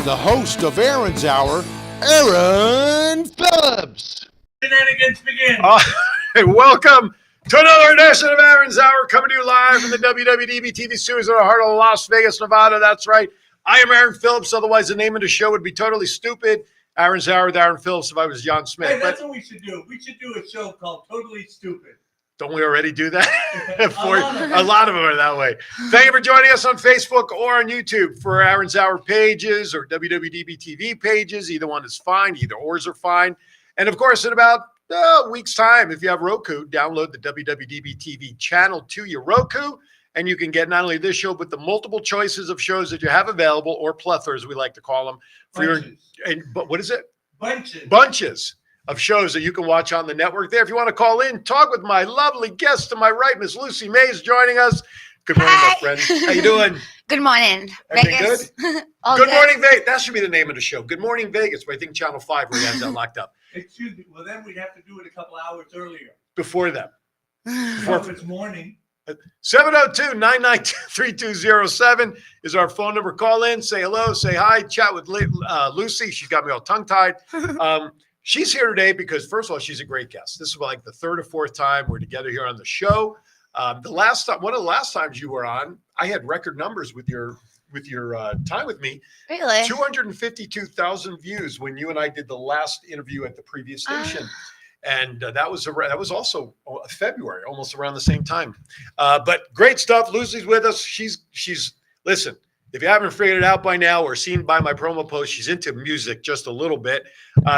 the host of Aaron's Hour, Aaron Phillips. Shenanigans begin. Welcome to another edition of Aaron's Hour, coming to you live from the WWDBTV studios in the heart of Las Vegas, Nevada. That's right. I am Aaron Phillips. Otherwise, the name of the show would be totally stupid. Aaron's Hour with Aaron Phillips if I was John Smith. Hey, that's what we should do. We should do a show called Totally Stupid. Don't we already do that? A lot of them are that way. Thank you for joining us on Facebook or on YouTube for Aaron's Hour pages or WWDBTV pages. Either one is fine. Either ors are fine. And, of course, in about a week's time, if you have Roku, download the WWDBTV channel to your Roku, and you can get not only this show, but the multiple choices of shows that you have available, or plethora, as we like to call them. But what is it? Bunches of shows that you can watch on the network there. If you want to call in, talk with my lovely guest to my right, Miss Lucie May is joining us. Good morning, my friend. How you doing? Good morning, Everything Vegas. Good? Good morning, Vegas. That should be the name of the show. Good morning, Vegas. But I think Channel 5 really has that locked up. Excuse me. Well, then we'd have to do it a couple hours earlier. Before that. If it's morning. 702-992-3207 is our phone number. Call in, say hello, say hi, chat with Lucie. She's got me all tongue-tied. She's here today because, first of all, she's a great guest. This is like the third or fourth time we're together here on the show. One of the last times you were on, I had record numbers with your time with me. Really? 252,000 views when you and I did the last interview at the previous station. And that was also February, almost around the same time. But great stuff. Lucie's with us. She's listen, if you haven't figured it out by now or seen by my promo post, she's into music just a little bit.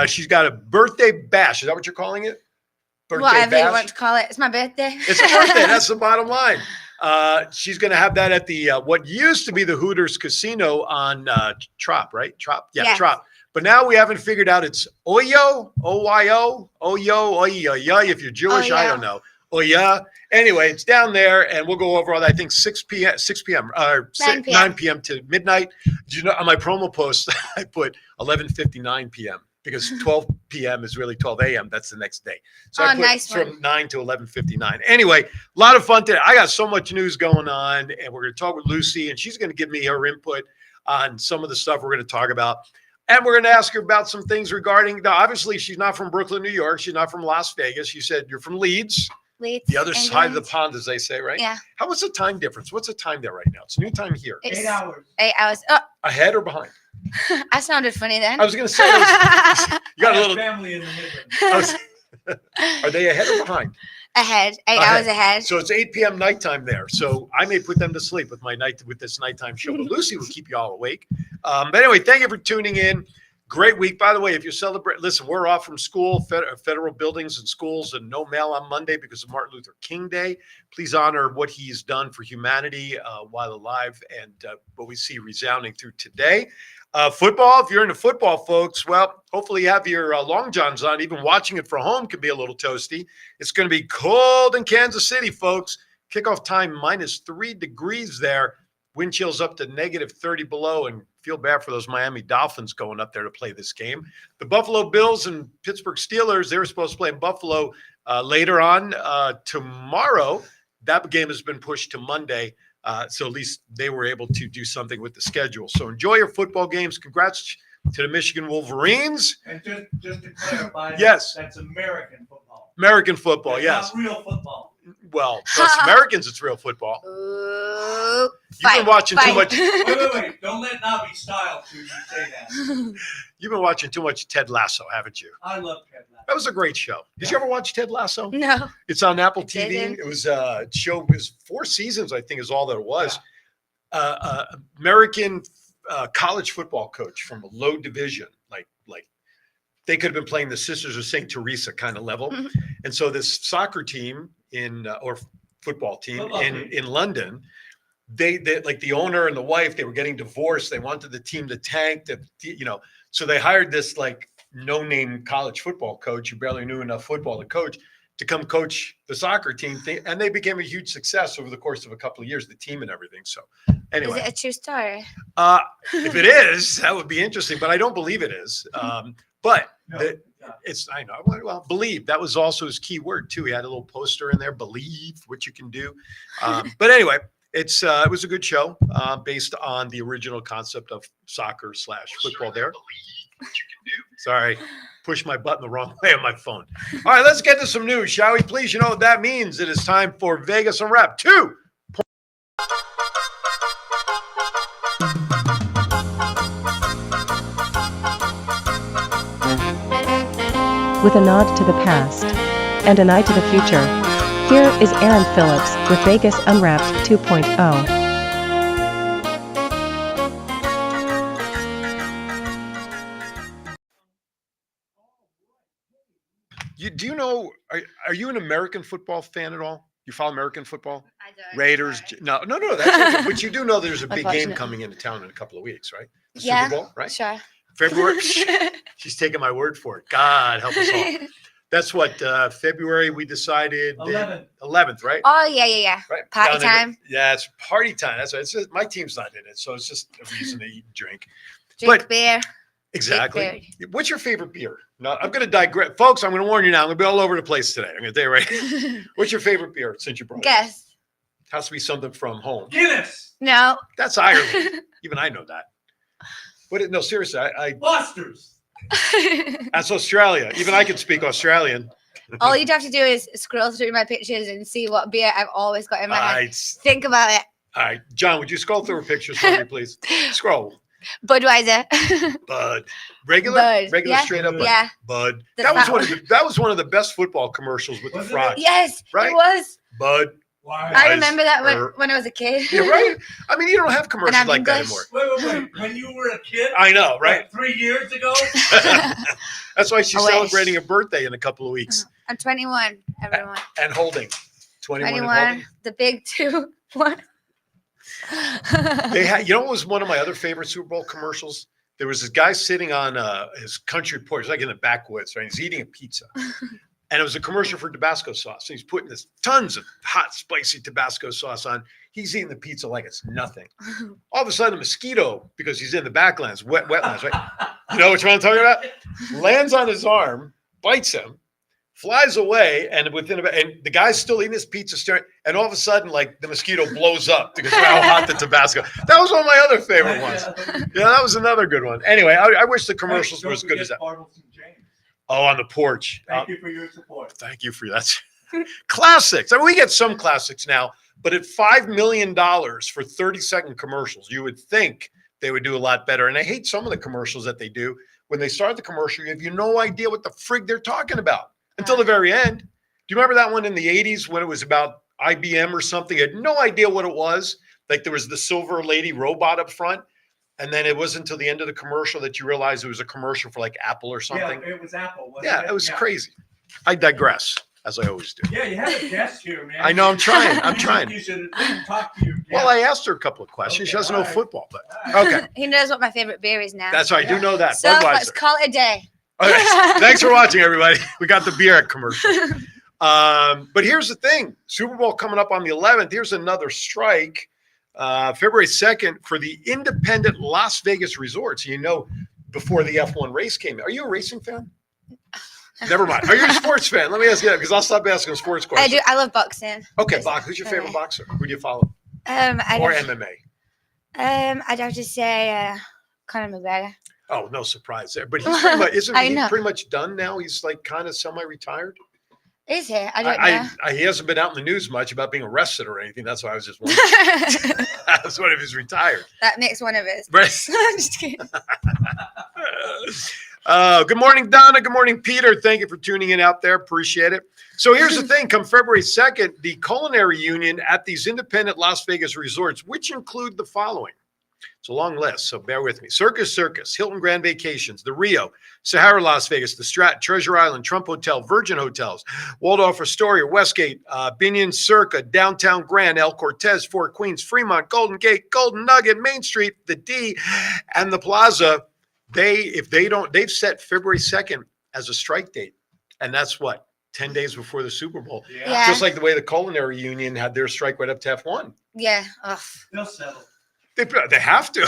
She's got a birthday bash. Is that what you're calling it? Whatever you want to call it. It's my birthday. It's a birthday. That's the bottom line. She's going to have that at the what used to be the Hooters Casino on Trop, right? Trop? Yeah, yes. Trop. But now we haven't figured out it's Oyo, O-Y-O, Oyo, Oyo, if you're Jewish, I don't know. Oya. Anyway, it's down there, and we'll go over all that. I think 9 p.m. to midnight. Did you know on my promo post, I put 11:59 p.m. because 12 p.m. is really 12 a.m. That's the next day. So I put nice from 9 to 11:59. Anyway, a lot of fun today. I got so much news going on, and we're going to talk with Lucie, and she's going to give me her input on some of the stuff we're going to talk about. And we're going to ask her about some things regarding, now, obviously, she's not from Brooklyn, New York. She's not from Las Vegas. You said you're from Leeds. The other side of the pond, as they say, right? Yeah. How was the time difference? What's the time there right now? It's new time here. It's 8 hours. 8 hours. Oh. Ahead or behind? I sounded funny then. I was going to say, you got a little family in the Midlands. Are they ahead or behind? Ahead. 8 hours ahead. So it's 8 p.m. nighttime there. So I may put them to sleep with this nighttime show. But Lucie will keep you all awake. But anyway, thank you for tuning in. Great week. By the way, if you celebrate, listen, we're off from school, federal buildings and schools, and no mail on Monday because of Martin Luther King Day. Please honor what he's done for humanity while alive and what we see resounding through today. Football, if you're into football, folks, well, hopefully you have your long johns on. Even watching it from home can be a little toasty. It's going to be cold in Kansas City, folks. Kickoff time -3 degrees there. Wind chills up to -30 below, and feel bad for those Miami Dolphins going up there to play this game. The Buffalo Bills and Pittsburgh Steelers, they were supposed to play in Buffalo later on tomorrow. That game has been pushed to Monday, so at least they were able to do something with the schedule. So enjoy your football games. Congrats to the Michigan Wolverines. And just to clarify, yes, that's American football. American football, yes. Not real football. Well, for us Americans, it's real football. You've been watching too much. Wait. Don't let Nobby style to you say that. You've been watching too much Ted Lasso, haven't you? I love Ted Lasso. That was a great show. Did you ever watch Ted Lasso? No. It's on Apple TV. Didn't. It was a show. It was 4 seasons, I think, is all that it was. Yeah. American college football coach from a low division, like they could have been playing the Sisters of St. Teresa kind of level. And so this soccer team or football team in London, they like the owner and the wife, they were getting divorced. They wanted the team to tank, so they hired this like no-name college football coach who barely knew enough football to coach to come coach the soccer team, and they became a huge success over the course of a couple of years, the team and everything. So anyway. Is it a true story? If it is, that would be interesting, but I don't believe it is. But I know. Well, believe, that was also his key word too. He had a little poster in there, believe what you can do. But anyway, It was a good show based on the original concept of soccer/football there. Sorry, push my button the wrong way on my phone. All right, let's get to some news, shall we? Please, you know what that means. It is time for Vegas Unwrapped 2. With a nod to the past and an eye to the future, here is Aaron Phillips with Vegas Unwrapped 2.0. Do you know, are you an American football fan at all? You follow American football? I don't. Raiders? Sorry. No, that's okay. But you do know there's a big game Unfortunate. coming into town in a couple of weeks, right? The Yeah, Super Bowl, right? Sure. February. She's taking my word for it. God help us all. That's what, February we decided. 11th, right? Oh, yeah. Right. Party Down in- time. Yeah, it's party time. That's right. It's just, my team's not in it, so it's just a reason to eat and drink. Drink But- beer. Exactly. What's your favorite beer? No, I'm going to digress. Folks, I'm going to warn you now. I'm going to be all over the place today. I'm going to tell you right. What's your favorite beer since you brought it? Guess. Has to be something from home. Guinness. No. That's Ireland. Even I know that. But no, seriously, Foster's. that's Australia. Even I can speak Australian. All you'd have to do is scroll through my pictures and see what beer I've always got in my All hand. right. Think about it. All right. John, would you scroll through her pictures for me, please? Scroll. Budweiser. Bud. Regular? Bud. Regular Yeah. straight up Bud. Yeah. Bud. The That was fat one of the best football commercials with the Was it? fries. Yes, Right? it was. Bud. Why? I remember that Or- when I was a kid. Yeah, right? I mean, you don't have And commercials I'm like that English. anymore. Wait. When you were a kid? I know, right? Like 3 years ago? That's why she's I wish. celebrating a birthday in a couple of weeks. I'm 21, everyone. And holding. 21 and 21, holding. the big 2, 1. They had, you know what was one of my other favorite Super Bowl commercials? There was this guy sitting on his country porch, like in the backwoods, right? He's eating a pizza. And it was a commercial for Tabasco sauce. So he's putting this tons of hot, spicy Tabasco sauce on. He's eating the pizza like it's nothing. All of a sudden, a mosquito, because he's in the backlands, wetlands, right? You know which one I'm talking about? Lands on his arm, bites him, flies away, and and the guy's still eating his pizza, staring, and all of a sudden, like the mosquito blows up because of how hot the Tabasco. That was one of my other favorite ones. Yeah, that was another good one. Anyway, I wish the commercials were as good as that. Oh, on the porch. Thank you for your support. Thank you for that. Classics. I mean, we get some classics now, but at $5 million for 30-second commercials, you would think they would do a lot better. And I hate some of the commercials that they do. When they start the commercial, you have no idea what the frig they're talking about until the very end. Do you remember that one in the 80s when it was about IBM or something? You had no idea what it was. Like there was the silver lady robot up front. And then it wasn't until the end of the commercial that you realized it was a commercial for like Apple or something. Yeah, it was Apple. Wasn't Yeah, it was crazy. I digress, as I always do. Yeah, you have a guest here, man. I know, I'm trying. You should at least talk to your guest. Well, I asked her a couple of questions. Okay, She doesn't know all right. football, but All right. okay. He knows what my favorite beer is now. That's right. I do know that. So let's Budweiser. call it a day. Okay. Thanks for watching, everybody. We got the beer commercial. But here's the thing. Super Bowl coming up on the 11th. Here's another strike. February 2nd for the independent Las Vegas resorts. You know, before the F1 race came. Are you a racing fan? Never mind. Are you a sports fan? Let me ask you that because I'll stop asking sports I questions. do. I love boxing. Okay, box. Who's your favorite boxer? Who do you follow? I'd Or have, MMA? I'd have to say Conor McGregor. Oh, no surprise there. But he's pretty much, isn't I he know. pretty much done now? He's like kind of semi-retired. Is he? I don't know. He hasn't been out in the news much about being arrested or anything. That's why I was just wondering. That's what if he's retired. That makes one of us. Right. I'm just kidding. Good morning, Donna. Good morning, Peter. Thank you for tuning in out there. Appreciate it. So here's the thing. Come February 2nd, the culinary union at these independent Las Vegas resorts, which include the following. It's a long list, so bear with me. Circus, Hilton Grand Vacations, the Rio, Sahara Las Vegas, the Strat, Treasure Island, Trump Hotel, Virgin Hotels, Waldorf Astoria, Westgate, Binion Circa, Downtown Grand, El Cortez, Fort Queens, Fremont, Golden Gate, Golden Nugget, Main Street, the D, and the Plaza. They've set February 2nd as a strike date. And that's what, 10 days before the Super Bowl. Yeah. Just like the way the culinary union had their strike right up to F1. Yeah. Ugh. They'll settle. They have to.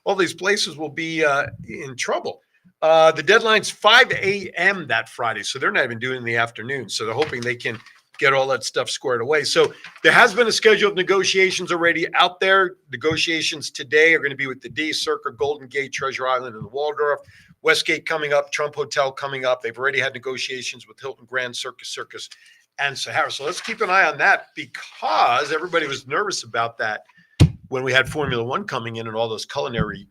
All these places will be in trouble. The deadline's 5 a.m. that Friday, so they're not even doing it in the afternoon. So they're hoping they can get all that stuff squared away. So there has been a schedule of negotiations already out there. Negotiations today are going to be with the D, Circa, Golden Gate, Treasure Island, and the Waldorf. Westgate coming up, Trump Hotel coming up. They've already had negotiations with Hilton Grand, Circus, and Sahara. So let's keep an eye on that because everybody was nervous about that when we had Formula One coming in and all those culinary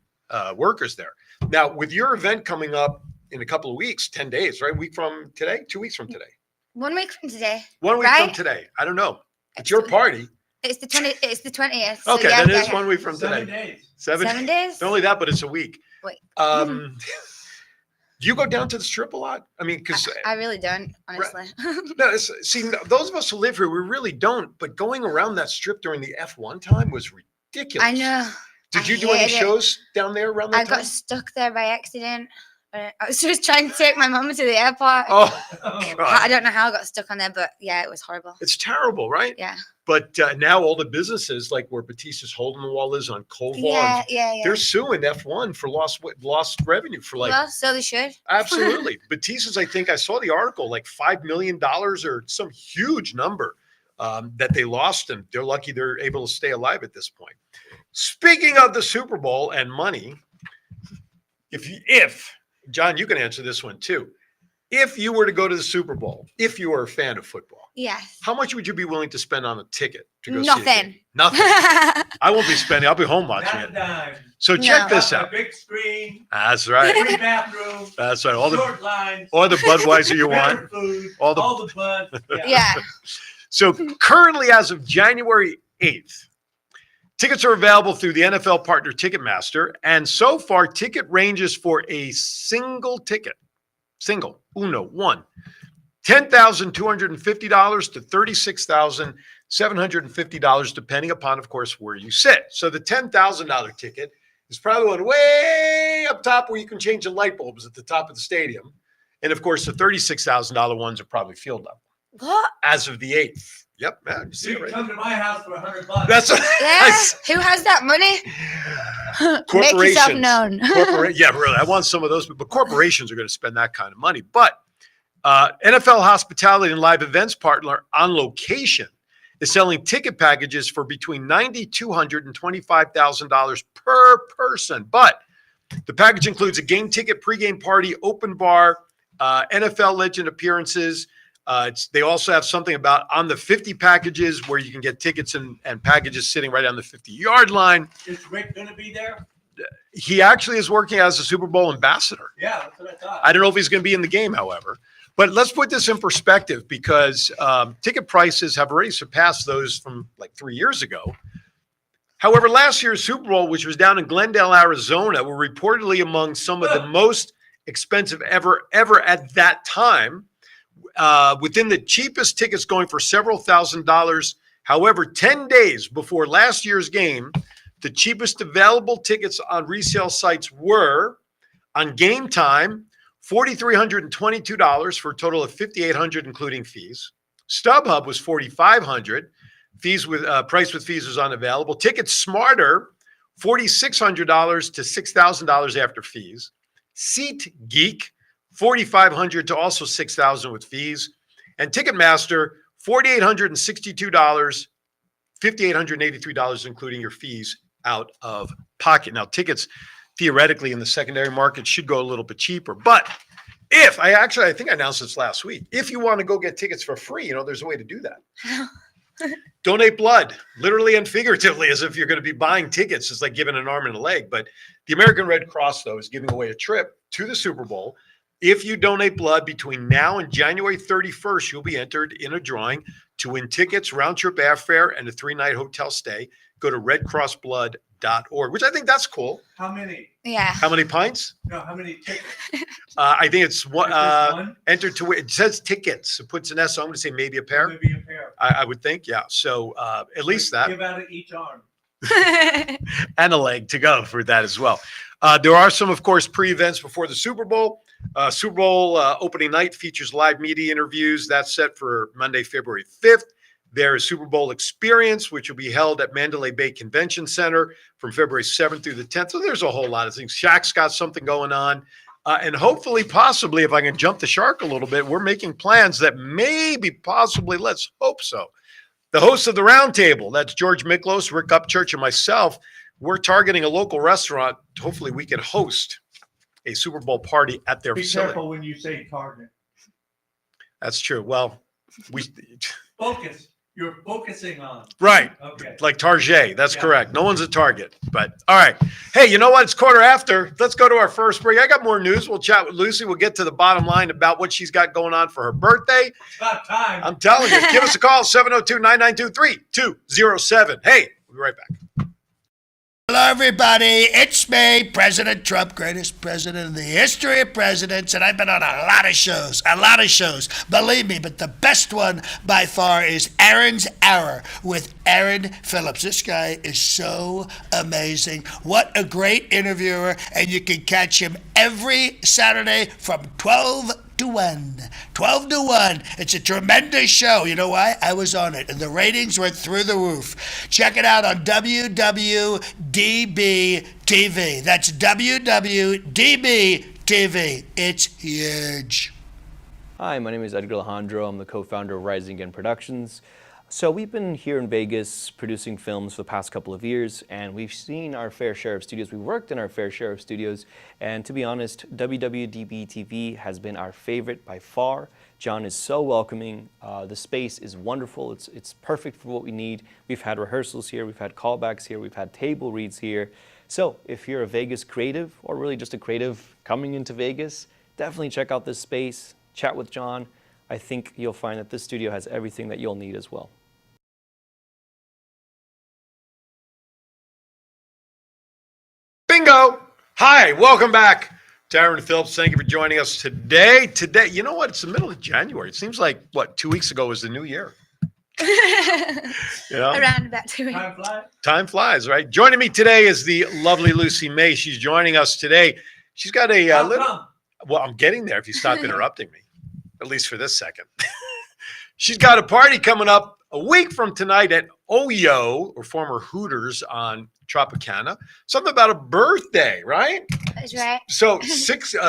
workers there. Now, with your event coming up in a couple of weeks, 10 days, right? Week from today, 2 weeks from today. 1 week from today. 1 week right? from today. I don't know. It's your party. It's the 20th. So Okay, yeah, then it is 1 week from 7 today. days. 7 days? Not only that, but it's a week. Wait. Do you go down to the Strip a lot? I mean, because I really don't, honestly. no, see, those of us who live here, we really don't. But going around that Strip during the F1 time was ridiculous. I know. Did you I do any hated it. shows down there around that I time? got stuck there by accident. I was just trying to take my mum to the airport. Oh, I God. don't know how I got stuck on there, but yeah, it was horrible. It's terrible, right? Yeah. But now all the businesses, like where Batista's Hole in the Wall is on Koval, Yeah. they're suing F1 for lost revenue for like. Well, so they should. Absolutely. Batista's, I think I saw the article, like $5 million or some huge number that they lost, and they're lucky they're able to stay alive at this point. Speaking of the Super Bowl and money, if John, you can answer this one too. If you were to go to the Super Bowl, if you were a fan of football, Yes. how much would you be willing to spend on a ticket to go see Nothing. a game? Nothing. I won't be spending. I'll be home watching Not a it. dime. So check No. this A out. big screen, That's right. free bathroom, That's right. All the short lines, Budweiser you want. better food, all the- all the bud. Yeah. So currently, as of January 8th, tickets are available through the NFL partner Ticketmaster. And so far, ticket ranges for a single ticket, one, $10,250 to $36,750, depending upon, of course, where you sit. So the $10,000 ticket is probably one way up top where you can change the light bulbs at the top of the stadium. And of course, the $36,000 ones are probably field level What? as of the 8th. Yep, man, you see You it can right. come to my house for $100. That's Yeah. Who has that money? Make yourself corporations. known. Yeah, really. I want some of those, but corporations are going to spend that kind of money. But NFL hospitality and live events partner On Location is selling ticket packages for between $9,200 and $25,000 per person. But the package includes a game ticket, pregame party, open bar, NFL legend appearances. They also have something about on the 50 packages where you can get tickets and packages sitting right on the 50-yard line. Is Rick going to be there? He actually is working as a Super Bowl ambassador. Yeah, that's what I thought. I don't know if he's going to be in the game, however. But let's put this in perspective because ticket prices have already surpassed those from like 3 years ago. However, last year's Super Bowl, which was down in Glendale, Arizona, were reportedly among some of the most expensive ever at that time. Within the cheapest tickets going for several $1,000s. However, 10 days before last year's game, the cheapest available tickets on resale sites were on Game Time, $4,322 for a total of $5,800 including fees. StubHub was $4,500. Fees with price with fees was unavailable. Ticket Smarter, $4,600 to $6,000 after fees. SeatGeek, $4,500 to also $6,000 with fees. And Ticketmaster, $4,862, $5,883 including your fees out of pocket. Now, tickets theoretically in the secondary market should go a little bit cheaper. But I think I announced this last week. If you want to go get tickets for free, there's a way to do that. Donate blood, literally and figuratively, as if you're going to be buying tickets. It's like giving an arm and a leg. But the American Red Cross, though, is giving away a trip to the Super Bowl. If you donate blood between now and January 31st, you'll be entered in a drawing to win tickets, round-trip airfare, and a 3-night hotel stay. Go to redcrossblood.org, which I think that's cool. How many? Yeah. How many pints? No, how many tickets? I think it's one. One? Entered to it says tickets. It puts an S. So I'm going to say maybe a pair. Maybe a pair. I would think, yeah. So at least that. Give out at each arm. And a leg to go for that as well. There are some, of course, pre-events before the Super Bowl. Super Bowl opening night features live media interviews. That's set for Monday, February 5th. There is Super Bowl Experience, which will be held at Mandalay Bay Convention Center from February 7th through the 10th. So there's a whole lot of things. Shaq's got something going on. And hopefully, possibly, if I can jump the shark a little bit, we're making plans that maybe, possibly, let's hope so. The hosts of the roundtable, that's George Miklos, Rick Upchurch, and myself, we're targeting a local restaurant. Hopefully, we can host a Super Bowl party at their Be facility. careful when you say target. That's true. Well, we Focus. You're focusing on. right. Okay. Like Target. That's Yeah. correct. No one's a target. But all right. Hey, you know what? It's 1:15. Let's go to our first break. I got more news. We'll chat with Lucy. We'll get to the bottom line about what she's got going on for her birthday. It's about time. I'm telling you, give us a call, 702-992-3207. Hey, we'll be right back. Hello, everybody. It's me, President Trump, greatest president in the history of presidents, and I've been on a lot of shows. Believe me, but the best one by far is Aaron's Hour with Aaron Phillips. This guy is so amazing. What a great interviewer, and you can catch him every Saturday from 12 to 1. 12 to 1. It's a tremendous show. You know why? I was on it, and the ratings went through the roof. Check it out on WWDBTV. That's WWDBTV. It's huge. Hi, my name is Edgar Alejandro. I'm the co-founder of Rising Again Productions. So we've been here in Vegas producing films for the past couple of years, and we've seen our fair share of studios. We've worked in our fair share of studios, and to be honest, WWDBTV has been our favorite by far. John is so welcoming. The space is wonderful. It's perfect for what we need. We've had rehearsals here. We've had callbacks here. We've had table reads here. So if you're a Vegas creative, or really just a creative coming into Vegas, definitely check out this space. Chat with John. I think you'll find that this studio has everything that you'll need as well. Bingo! Hi, welcome back to Aaron Phillips. Thank you for joining us today. Today, you know what? It's the middle of January. It seems like, 2 weeks ago was the new year. You know? Around about 2 weeks. Time flies. Time flies, right? Joining me today is the lovely Lucie May. She's joining us today. She's got a How little... come? Well, I'm getting there if you stop interrupting me, at least for this second. She's got a party coming up a week from tonight at Oyo, or former Hooters on Tropicana. Something about a birthday, right? That's right. So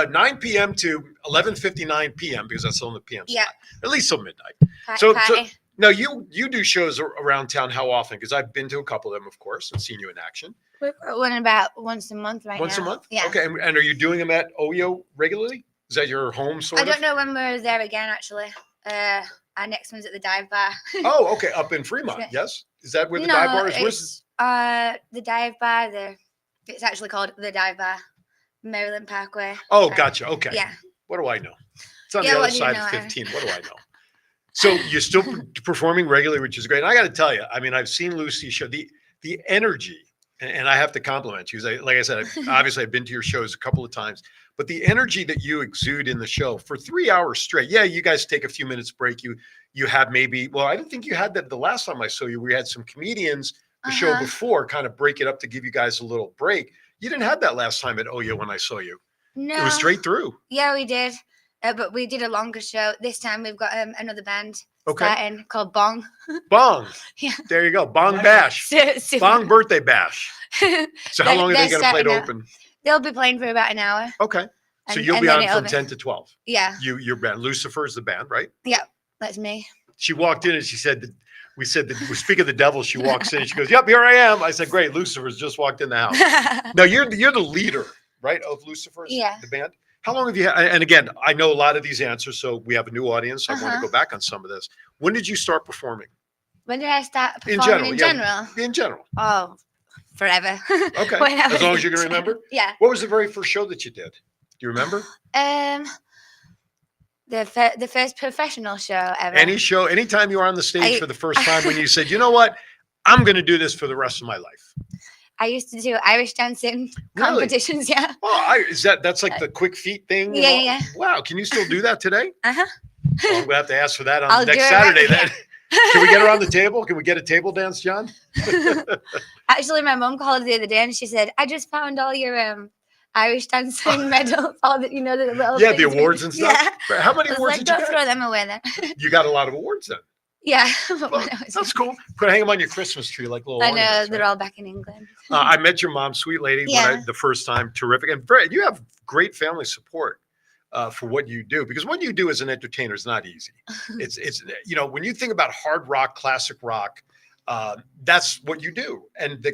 9 p.m. to 11:59 p.m. because that's on the p.m. Yeah. slot. At least till midnight. Party. Now you do shows around town. How often? Because I've been to a couple of them, of course, and seen you in action. We're one about once a month right Once now. a month? Yeah. Okay. And are you doing them at Oyo regularly? Is that your home sort I of? don't know when we're there again, actually. Our next one's at the dive bar. Oh, okay. Up in Fremont, yes? Is that where the dive bar is? It's, the dive bar, it's actually called the dive bar, Maryland Parkway. Oh, gotcha. Okay. Yeah. What do I know? It's on Yeah, the other what do you side know, of Aaron? 15. What do I know? So you're still performing regularly, which is great. And I got to tell you, I mean, I've seen Lucie's show. The energy, and I have to compliment you. Like I said, obviously I've been to your shows a couple of times, but the energy that you exude in the show for 3 hours straight. Yeah, you guys take a few minutes break. You have maybe, well, I didn't think you had that the last time I saw you. We had some comedians the show before kind of break it up to give you guys a little break. You didn't have that last time at Oyo when I saw you. No. It was straight through. Yeah, we did. But we did a longer show. This time we've got another band Okay. starting called Bong. Bong. Yeah. There you go. Bong Bash. Super- Bong birthday bash. So how long are they they're going to play to starting open? They'll be playing for about an hour. Okay. So And- you'll and be then on it'll from be- 10 to 12. Yeah. Your band. Lucifer is the band, right? Yeah. That's me. She walked in and she said that we speak of the devil. She walks in and she goes, "Yep, here I am." I said, "Great, Lucifer's just walked in the house." No, you're the leader, right, of Lucifer's, Yeah. the band. How long have you had? And again, I know a lot of these answers, so we have a new audience. So I want to go back on some of this. When did you start performing? When did I start In performing general, in general? In general. Oh, forever. Okay. When I As was long as you in can remember. Yeah. What was the very first show that you did? Do you remember? The first professional show ever. Any show, anytime you were on the stage I- for the first time when you said, "You know what? I'm going to do this for the rest of my life." I used to do Irish dancing Really? competitions. Yeah. Oh, that's like the quick feet thing? Yeah, yeah. Wow. Can you still do that today? Uh-huh. Well, I'm going to have to ask for that on I'll next do it Saturday right then. Can we get her on the table? Can we get a table dance, John? Actually, my mom called the other day and she said, "I just found all your Irish dancing medals, all the the little Yeah, the things." awards and stuff. Yeah. How many I was awards like, did you "Don't get? throw them away then." You got a lot of awards then. Yeah. Well, that's cool. Put hang them on your Christmas tree like little. I know ornaments, they're right? all back in England. I met your mom, sweet lady, Yeah. the first time. Terrific, and you have great family support for what you do, because what you do as an entertainer is not easy. It's when you think about hard rock, classic rock, that's what you do, and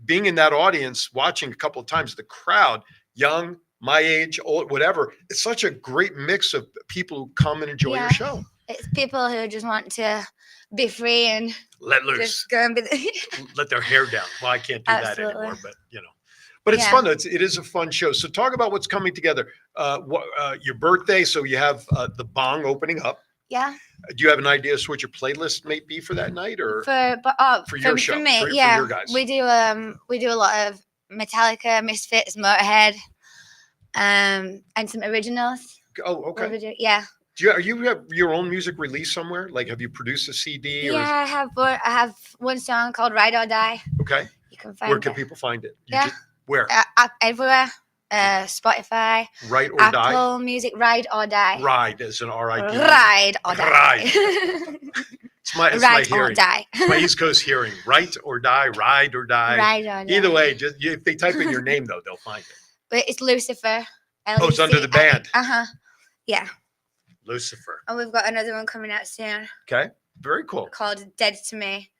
being in that audience, watching a couple of times, the crowd, young, my age, old, whatever, it's such a great mix of people who come and enjoy your show. It's people who just want to be free and Let loose. just go and be. Let their hair down. Well, I can't do that Absolutely. anymore, but but it's fun. It is a fun show. So talk about what's coming together. Your birthday. So you have the Bong opening up. Yeah. Do you have an idea as to what your playlist may be for that night, or For your show? For me, for yeah. your guys. We do a lot of Metallica, Misfits, Motorhead, and some originals. Oh, okay. Yeah. Do you have your own music released somewhere? Like, have you produced a CD? Or Yeah, I have one song called "Ride or Die." Okay. You can find Where can it. people find it? Yeah. Where? Everywhere. Spotify, Right or Apple Die? Music, Ride or Die. Ride as an R-I-D. Ride or Die. Ride. It's my Ride hearing. or Die. It's my East Coast hearing. Right or die, ride or die. Ride or Die. Either way, if they type in your name, though, they'll find it. But it's Lucifer. Oh, it's under the band. Yeah. Lucifer. And we've got another one coming out soon Okay. Very cool. called Dead to Me.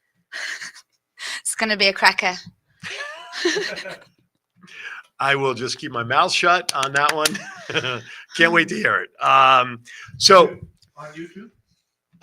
It's going to be a cracker. I will just keep my mouth shut on that one. Can't wait to hear it. So On YouTube?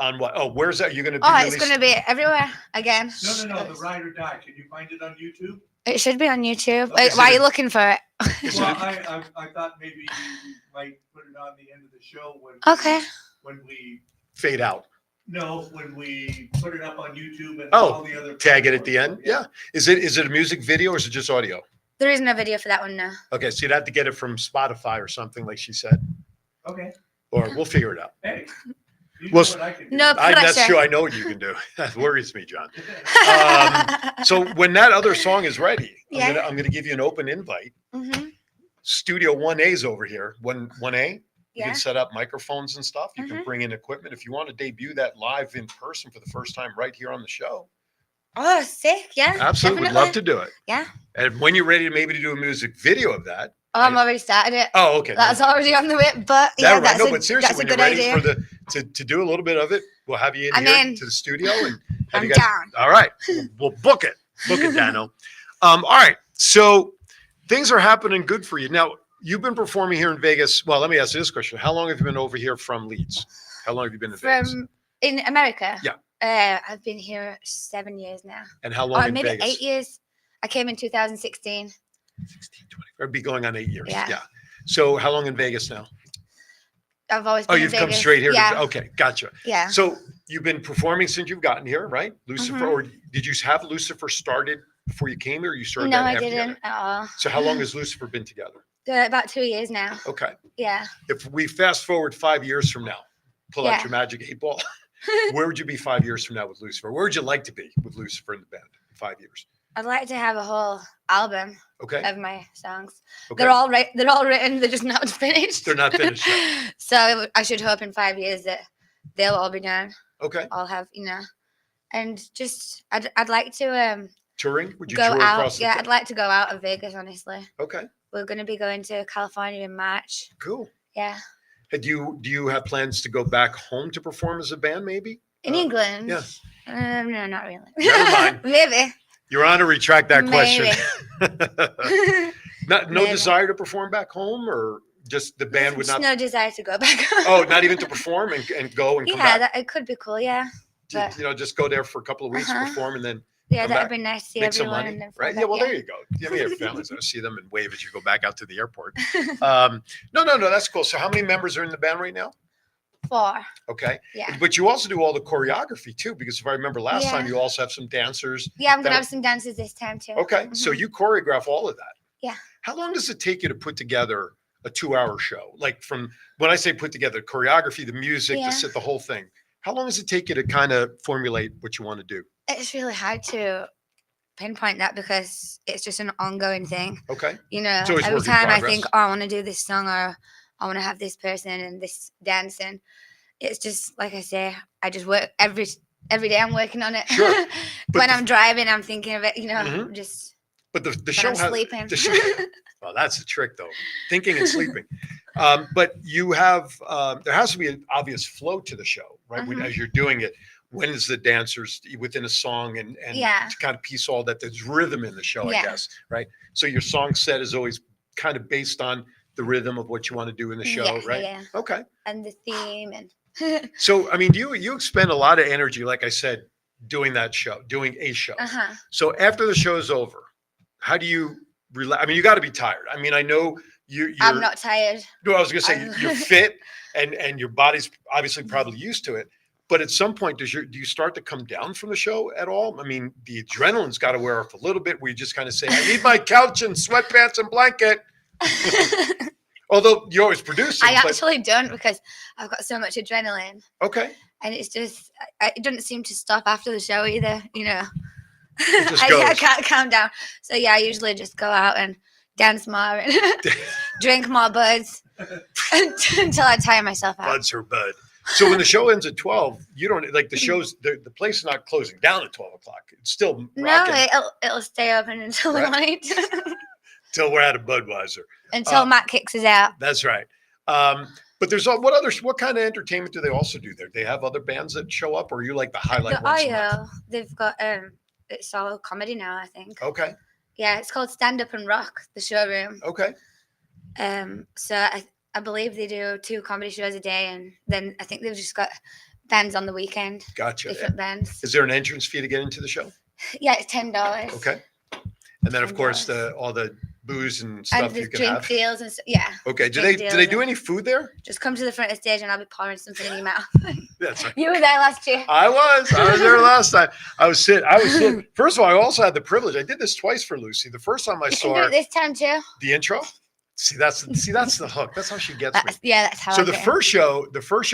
on what? Oh, where's that? You're going to be Oh, it's released- going to be everywhere again. No, the Ride or Die. Can you find it on YouTube? It should be on YouTube. Okay. Why are you looking for it? Is Well, it- I thought maybe you might put it on the end of the show Okay. when we fade out. when we put it up on YouTube and Oh, all the other Tag it at the end. platforms. Yeah. Is it a music video or is it just audio? There is no video for that one now. Okay. So you'd have to get it from Spotify or something, like she said, Okay. or we'll figure it out. Hey. You Well, know what I can do. No That's pressure. true. I know what you can do. That worries me, John. So when that other song is ready, Yeah. I'm gonna give you an open invite. Mm-hmm. Studio 1A's over here. 1A. You Yeah. can set up microphones and stuff. You can Mhm. bring in equipment. If you want to debut that live in person for the first time right here on the show, Oh, sick. Yeah. absolutely, would love to do it. Yeah. And when you're ready to do a music video of that. Oh, I'm already started it. Oh, okay. That's already on the way. But yeah, Right. that's No, a, but seriously, that's a when you're good ready idea. for to do a little bit of it, we'll have you in I'm here in. to the studio and have I'm you guys. down. All right, we'll book it. Book it, Dano. All right, so things are happening good for you now. You've been performing here in Vegas. Well, let me ask you this question: how long have you been over here from Leeds? How long have you been in Vegas? From in America. Yeah. I've been here 7 years now. And how long Or in maybe Vegas? 8 years. I came in 2016. 16, 20. It'd be going on 8 years. Yeah. So how long in Vegas now? I've always been Oh, in you've come Vegas. straight here. Yeah. Okay, gotcha. Yeah. So you've been performing since you've gotten here, right? Lucifer, Mhm. or did you have Lucifer started before you came here? Or you started No, that I after you got didn't here? at all. So how long has Lucifer been together? About 2 years now. Okay. Yeah. If we fast forward 5 years from now, pull out Yeah. your magic 8 ball. Where would you be 5 years from now with Lucifer? Where would you like to be with Lucifer in the band in 5 years? I'd like to have a whole album Okay. of my songs. Okay. They're all they're all written. They're just not finished. They're not finished yet. So I should hope in 5 years that they'll all be done. Okay. I'll have and just I'd like to Touring? Would you go tour out. across the Yeah, I'd like to go out of Vegas. Honestly, Okay. we're gonna be going to California in March. Cool. Yeah, Do you have plans to go back home to perform as a band maybe? in England. yeah. No, not really. Never mind. Maybe. Your Honor, retract that question. Maybe. No Maybe. desire to perform back home, or just the band would Just not? no desire to go back. Oh, not even to perform and go and come Yeah, back? it could be cool. Yeah, but- Just go there for a couple of weeks, Uh-huh. perform, and then yeah, come that'd back, be nice to see make some everyone. money, And then right? fly Yeah, well, back, there you go. Yeah, we have families. I see them and wave as you go back out to the airport. No, that's cool. So how many members are in the band right now? 4. Okay. Yeah. But you also do all the choreography too, because if I remember last Yeah. time, you also have some dancers. Yeah, I'm gonna That'll- have some dances this time too. Okay. So Mhm. you choreograph all of that. Yeah. How long does it take you to put together a 2-hour show? Like from when I say put together, choreography, the music, Yeah. the set, the whole thing. How long does it take you to kind of formulate what you want to do? It's really hard to pinpoint that because it's just an ongoing thing. Okay. You know, It's always every work in time I progress. think, oh, I want to do this song or I want to have this person and this dancing. It's just like I say, I just work every day I'm working on it. Sure. But When the- I'm driving, I'm thinking of it. Mhm. Just But the when show I'm has sleeping. the show, well, that's a trick though, thinking and sleeping. But you have there has to be an obvious flow to the show, right? Mhm. As you're doing it, when is the dancers within a song and Yeah. to kind of piece all that? There's rhythm in the show, I Yeah. guess, right? So your song set is always kind of based on the rhythm of what you want to do in the show, Yeah, right? yeah. Okay. And the theme and So I mean, you expend a lot of energy, like I said, doing that show, doing a show. uh-huh. So after the show is over, how do you relax? I mean, you got to be tired. I mean, I know you're. I'm not tired. No, I was gonna say I'm- you're fit and your body's obviously probably used to it. But at some point, do you start to come down from the show at all? I mean, the adrenaline's got to wear off a little bit. Where you just kind of say, "I need my couch and sweatpants and blanket." Although you're always producing. I but- actually don't because I've got so much adrenaline, okay. and it's just it doesn't seem to stop after the show either. just I goes. can't calm down. So yeah, I usually just go out and dance more and drink more buds until I tire myself out. Buds or bud. So when the show ends at 12, you don't like the show's the place is not closing down at 12 o'clock. It's still No, rocking it'll stay open until we Right. want it. till we're out of Budweiser. Until Matt kicks us out. That's right. But there's what kind of entertainment do they also do there? They have other bands that show up, or are you like the highlight The once a month? IO, they've got it's all comedy now, I think. Okay. Yeah, it's called Stand Up and Rock, the showroom. Okay. So I believe they do 2 comedy shows a day, and then I think they've just got bands on the weekend, Gotcha. different bands. Is there an entrance fee to get into the show? Yeah, it's $10. Okay. And then of course $10. all the booze and And stuff the you can drink have. deals and yeah. Okay. Do drink they deals do and- any food there? Just come to the front of the stage and I'll be pouring something in your mouth. That's right. You were there last year. I was there last time. I was sitting. First of all, I also had the privilege. I did this twice for Lucy. The first time I You saw can do her, it this time too. the intro. See, that's the hook. That's how she gets me. That's how. So I the get first show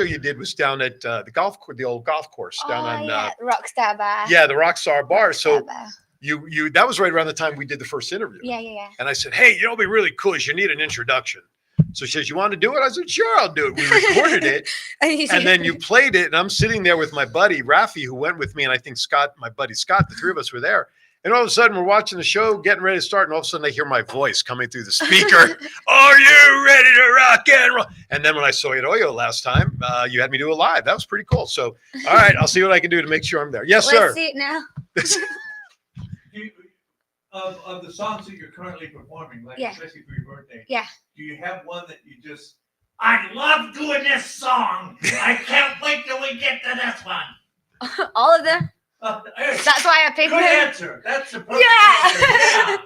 you did was down at the old golf course down on Rockstar Bar. the Rockstar Bar. So Rockstar Bar. you that was right around the time we did the first interview. Yeah. And I said, hey, it'd be really cool is you need an introduction. So she says, you want to do it? I said, sure, I'll do it. We recorded it. And then you played it. And I'm sitting there with my buddy, Rafi, who went with me. And I think Scott, my buddy Scott, the 3 of us were there. And all of a sudden, we're watching the show, getting ready to start. And all of a sudden, I hear my voice coming through the speaker. Are you ready to rock and roll? And then when I saw you at Oyo last time, you had me do it live. That was pretty cool. So, all right, I'll see what I can do to make sure I'm there. Yes, Let's sir. see it now. Of the songs that you're currently performing, like Yeah. especially for your birthday, Yeah. do you have one that you just, I love doing this song. I can't wait till we get to this one. All of them. Hey, That's why I picked good them. answer. That's the perfect Yeah. answer.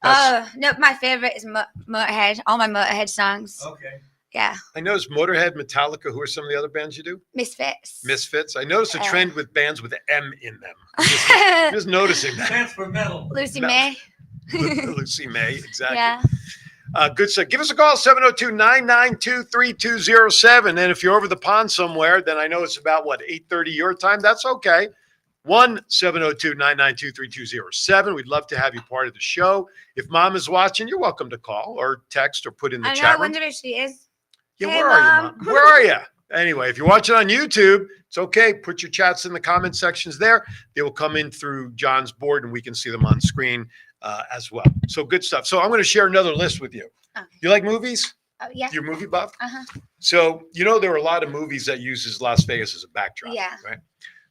Oh no, my favorite is Motorhead. All my Motorhead songs. Yeah. Okay. Yeah. I noticed Motorhead, Metallica. Who are some of the other bands you do? Misfits. Misfits. I noticed a Uh, trend with bands with an M in them. Just noticing that. Stands for metal. Lucy No. May. Lucy May, exactly. Yeah. Good stuff. Give us a call, 702-992-3207. And if you're over the pond somewhere, then I know it's about, 8:30 your time. That's okay. 1-702-992-3207. We'd love to have you part of the show. If Mom is watching, you're welcome to call or text or put in the I know. chat I room. wonder if she is. Yeah, Hey, where are you, Mom. Mom? Where are you? Anyway, if you're watching on YouTube, it's okay. Put your chats in the comment sections there. They will come in through John's board and we can see them on screen as well. So good stuff. So I'm going to share another list with you. Okay. You like movies? Oh yeah. You're a movie buff? Uh-huh. So, there are a lot of movies that uses Las Vegas as a backdrop. Yeah. Right.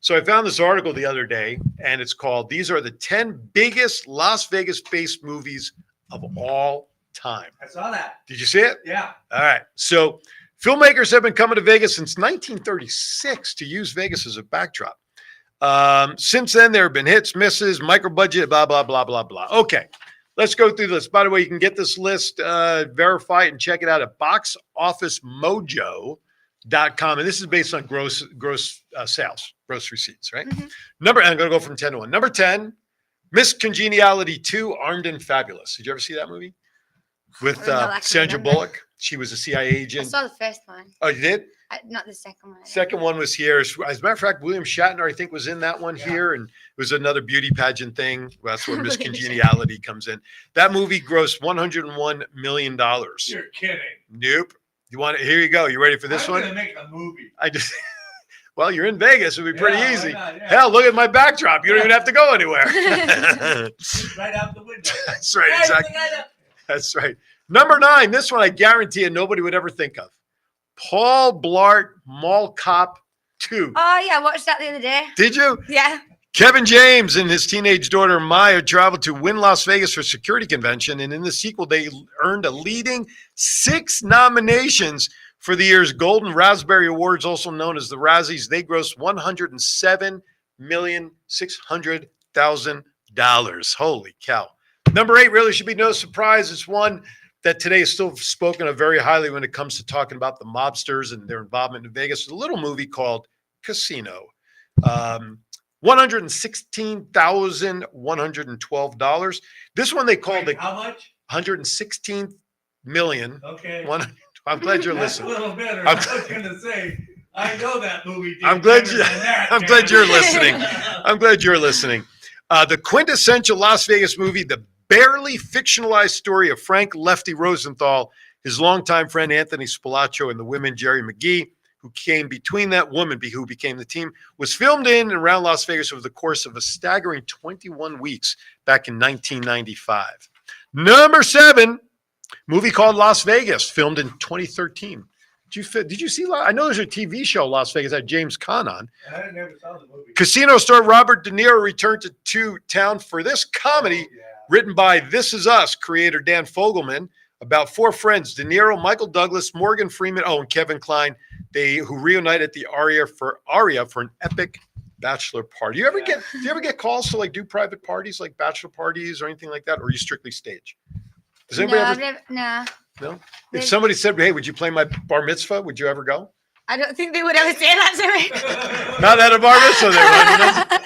So I found this article the other day and it's called, these are the 10 biggest Las Vegas based movies of all time. I saw that. Did you see it? Yeah. All right. So filmmakers have been coming to Vegas since 1936 to use Vegas as a backdrop. Since then, there have been hits, misses, micro budget, blah, blah, blah, blah, blah. Okay. Let's go through this. By the way, you can get this list, verify it, and check it out at boxofficemojo.com. And this is based on gross sales, gross receipts, right? Mhm. I'm going to go from 10 to 1. Number 10, Miss Congeniality 2, Armed and Fabulous. Did you ever see that movie? With I don't know, I can Sandra remember. Bullock. She was a CIA I agent. saw the first one. Oh, you did? Not the second one. Second one was here. As a matter of fact, William Shatner, I think, was in that one Yeah. here. And it was another beauty pageant thing. Well, that's where Miss William Congeniality comes in. That movie grossed $101 million. You're kidding. Nope. You want it? Here you go. You ready for this I'm one? gonna make a movie. I just Well, you're in Vegas. It'd be pretty Yeah, why easy. not? Yeah. Hell, look at my backdrop. You don't even have to go anywhere. Just right out the window. That's right. Hey, Exactly. look at it. That's right. Number 9. This one I guarantee you nobody would ever think of. Paul Blart Mall Cop 2. Oh yeah, I watched that the other day. Did you? Yeah. Kevin James and his teenage daughter Maya traveled to Wynn, Las Vegas for a security convention, and in the sequel, they earned a leading 6 nominations for the year's Golden Raspberry Awards, also known as the Razzies. They grossed $107,600,000. Holy cow. Number 8 really should be no surprise. It's one that today is still spoken of very highly when it comes to talking about the mobsters and their involvement in Vegas. It's a little movie called Casino. $116,112. This one they called it How much? 116 million. Okay. I'm glad you're That's listening. a little better. I'm- I was going to say, I know that movie. I'm glad you- I'm glad you're listening. I'm glad you're listening. The quintessential Las Vegas movie, the barely fictionalized story of Frank Lefty Rosenthal, his longtime friend Anthony Spilaccio, and the women Jerry McGee, who came between that woman who became the team, was filmed in and around Las Vegas over the course of a staggering 21 weeks back in 1995. Number 7, movie called Las Vegas, filmed in 2013. Did you see? I know there's a TV show, Las Vegas, that James Caan on. I never saw the movie. Casino star Robert De Niro returned to town for this comedy written by This Is Us creator Dan Fogelman about 4 friends: De Niro, Michael Douglas, Morgan Freeman, and Kevin Kline. Who reunite at the Aria for an epic bachelor party. Do you ever get calls to like do private parties, like bachelor parties or anything like that, or are you strictly stage? Does anybody ever? No. No. If somebody said, "Hey, would you play my bar mitzvah?" Would you ever go? I don't think they would ever say that to me. Not at a bar mitzvah, they would.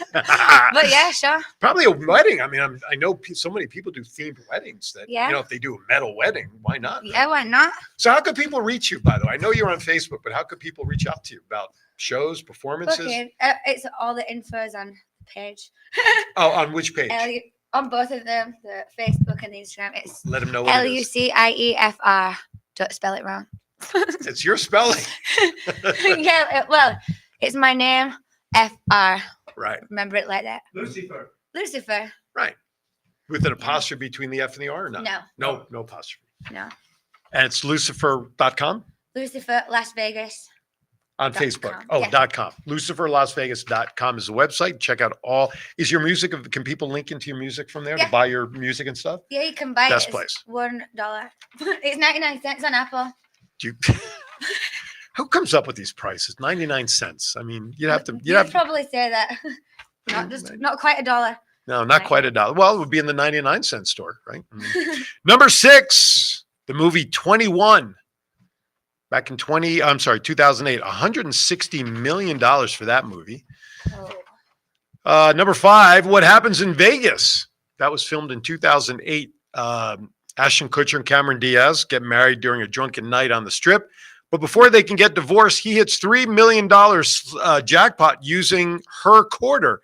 But yeah, sure. Probably a wedding. I mean, I know so many people do themed weddings that Yeah. if they do a metal wedding, why not? Yeah, why not? So how could people reach you? By the way, I know you're on Facebook, but how could people reach out to you about shows, performances? Okay, it's all the info's on the page. Oh, on which page? On both of them, the Facebook and the Instagram. It's Let them know what it is. LUCIEFR. Don't spell it wrong. It's your spelling. Yeah, well, it's my name, FR. Right. Remember it like that. Lucifer. Lucifer. Right. With an apostrophe between the F and the R or not? No. No apostrophe. No. And it's lucifer.com Lucifer, Las Vegas. on .com. Facebook. Oh, Yeah. .com. luciferlasvegas.com is the website. Check out is your music, can people link into your music from there Yeah. to buy your music and stuff? Yeah, you can buy Best it. place. It's $1. It's 99 cents on Apple. Do you, who comes up with these prices? 99 cents. I mean, you'd You'd probably say that. Not quite $1. No, not quite $1. Well, it would be in the 99-cent store, right? Number 6, the movie 21. Back in 2008, $160 million for that movie. Oh. Number 5, What Happens in Vegas. That was filmed in 2008. Ashton Kutcher and Cameron Diaz get married during a drunken night on the Strip. But before they can get divorced, he hits $3 million jackpot using her quarter.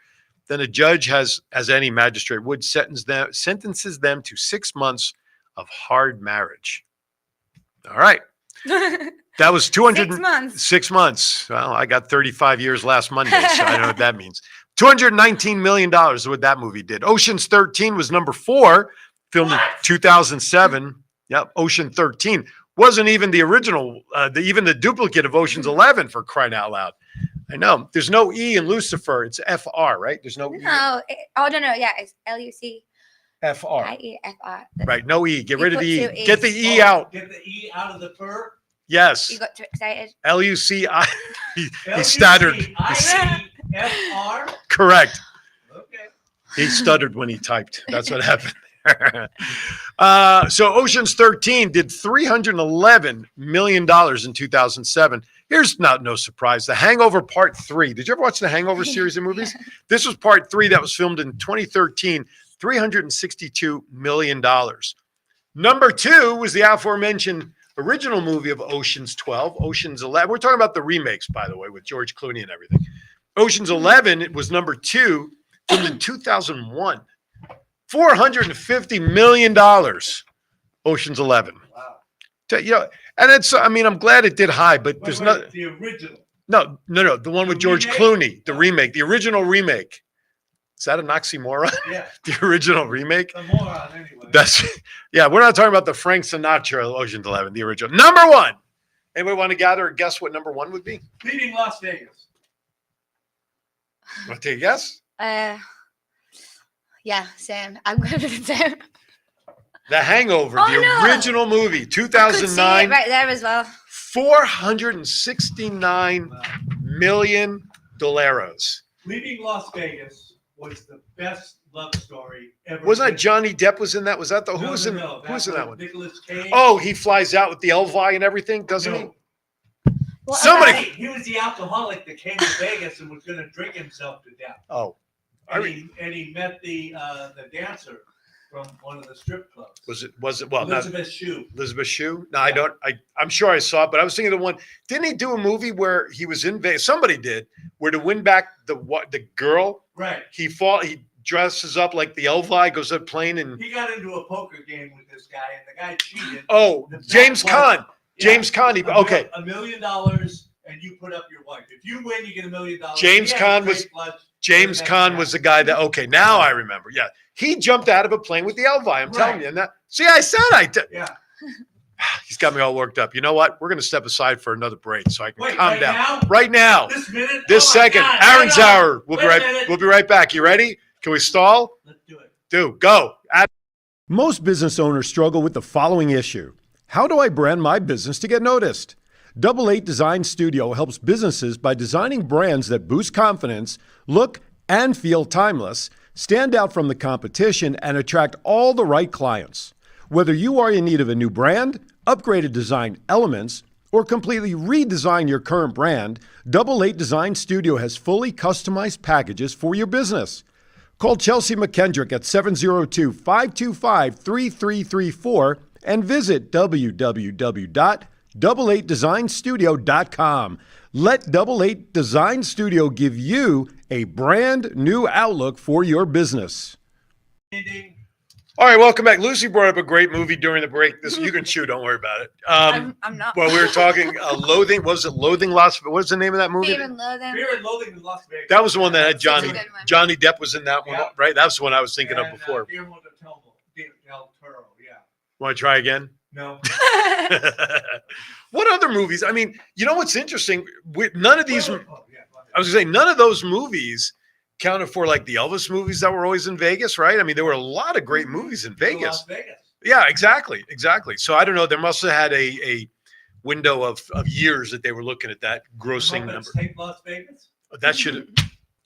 Then a judge, as any magistrate would, sentences them to 6 months of hard marriage. All right. That was 200. 6 months. 6 months. Well, I got 35 years last Monday, so I know what that means. $219 million is what that movie did. Ocean's 13 was number 4, filmed in 2007. Yep, Ocean 13. Wasn't even the original, even the duplicate of Ocean's 11, for crying out loud. I know. There's no E in Lucifer. It's FR, right? There's no E. No. No. Yeah, it's LUCIEFR. FR. Right, no E. Get rid of the put E. 2 E's. Get the E out. Get the E out of the fur. Yes. You got too excited. LUCI. He stuttered. LUCIEFR. Correct. Okay. He stuttered when he typed. That's what happened. So Ocean's 13 did $311 million in 2007. Here's no surprise. The Hangover Part 3. Did you ever watch the Hangover series of movies? This was Part 3 that was filmed in 2013. $362 million. Number 2 was the aforementioned original movie of Ocean's 12, Ocean's 11. We're talking about the remakes, by the way, with George Clooney and everything. Ocean's 11, it was number 2, filmed in 2001. $450 million. Ocean's 11. Wow. And it's, I'm glad it did high, but there's not the original. No. The one with George Clooney, the remake, the original remake. Is that an oxymoron? Yeah. The original remake? The moron, anyway. Yeah, we're not talking about the Frank Sinatra Ocean's 11, the original. Number one. Anybody want to gather or guess what number one would be? Leaving Las Vegas. Want to take a guess? Yeah, Sam. I'm going to Sam. The Hangover, Oh, the no. original movie, I could see 2009. it right there as well. $469 million. Leaving Las Vegas was the best love story ever. Wasn't that written. Johnny Depp was in that? Was that the who No, was no, in no. who was in that one? Nicolas Cage. Oh, he flies out with the Elvi and everything, doesn't he? No. What Somebody- about- He was the alcoholic that came to Vegas and was going to drink himself to death. Oh, I And he met the dancer from one of the strip clubs. was it well, not Elizabeth Shue. Elizabeth Shue? No, I'm sure I saw it, but I was thinking of the one. Didn't he do a movie where he was in Vegas? Somebody did, where to win back the girl, Right. he dresses up like the Elvi, goes up plane and He got into a poker game with this guy, and the guy cheated. oh, The bet James was- Caan. Yeah, James Caan. Okay. $1 million, and you put up your wife. If you win, you get $1 million. James He had a Caan great was- lunch. James Caan was the guy that, okay, now I remember. Yeah. He jumped out of a plane with the Elvi. I'm telling Right. you. And see, I said I did. Yeah. He's got me all worked up. You know what? We're going to step aside for another break so I can Wait, calm right down. now? Right now. This minute? This Oh my second. God, Aaron's hang on. hour. We'll Wait a minute. be right back. You ready? Can we stall? Let's do it. Go. Most business owners struggle with the following issue. How do I brand my business to get noticed? Double 8 Design Studio helps businesses by designing brands that boost confidence, look and feel timeless, stand out from the competition, and attract all the right clients. Whether you are in need of a new brand, upgraded design elements, or completely redesign your current brand, Double 8 Design Studio has fully customized packages for your business. Call Chelsea McKendrick at 702-525-3334 and visit www.double8designstudio.com. Let Double 8 Design Studio give you a brand new outlook for your business. All right, welcome back. Lucy brought up a great movie during the break. You can chew, don't worry about it. I'm not. Well, we were talking Loathing. What was it? Loathing Las? What was the name of that movie? Fear and Loathing. Fear and Loathing in Las Vegas. That was the one that had Such a good one. Johnny Depp was in that one, Yeah. right? That was the one I was thinking of And, before. Guillermo del Toro, yeah. Want to try again? No. What other movies? I mean, you know what's interesting? None of these. Oh, yeah, I was going to say none of those movies counted for like the Elvis movies that were always in Vegas, right? I mean, there were a lot of great movies in Vegas. Las Vegas. Yeah, exactly. So I don't know. There must have had a window of years that they were looking at that grossing Muppets number. Take Las Vegas. That should have,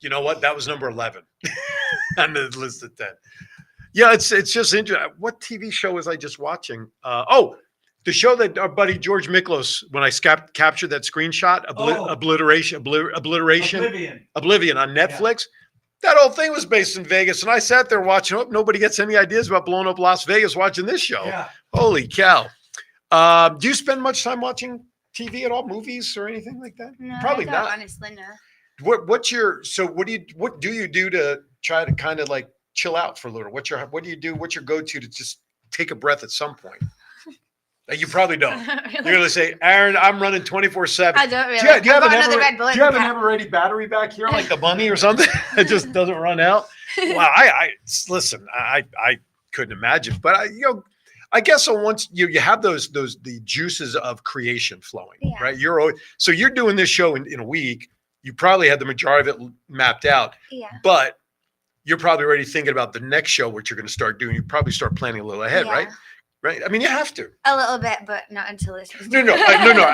you know what? That was number 11 on the list of 10. Yeah, it's just interesting. What TV show was I just watching? The show that our buddy George Miklos, when I captured that screenshot, Oblivion on Netflix. That whole thing was based in Vegas, and I sat there watching. Oh, nobody gets any ideas about blowing up Las Vegas watching this show. Yeah. Holy cow! Do you spend much time watching TV at all, movies or anything like that? No, Probably I don't, not. honestly, no. What do you do to try to kind of like chill out for a little? What do you do? What's your go-to to just take a breath at some point? You probably don't. You're Really? gonna say, Aaron, I'm running 24/7. I don't really. Do you have I've an got another Red Bull do in you have the an car. ever-ready battery back here, like the bunny or something? It just doesn't run out. Wow, I listen. I couldn't imagine, but I guess once you have the juices of creation flowing, Yeah. right? You're doing this show in a week. You probably had the majority of it mapped out, Yeah. but you're probably already thinking about the next show, what you're going to start doing. You probably start planning a little ahead, Yeah. right? Right. I mean, you have to. A little bit, but not until this. No.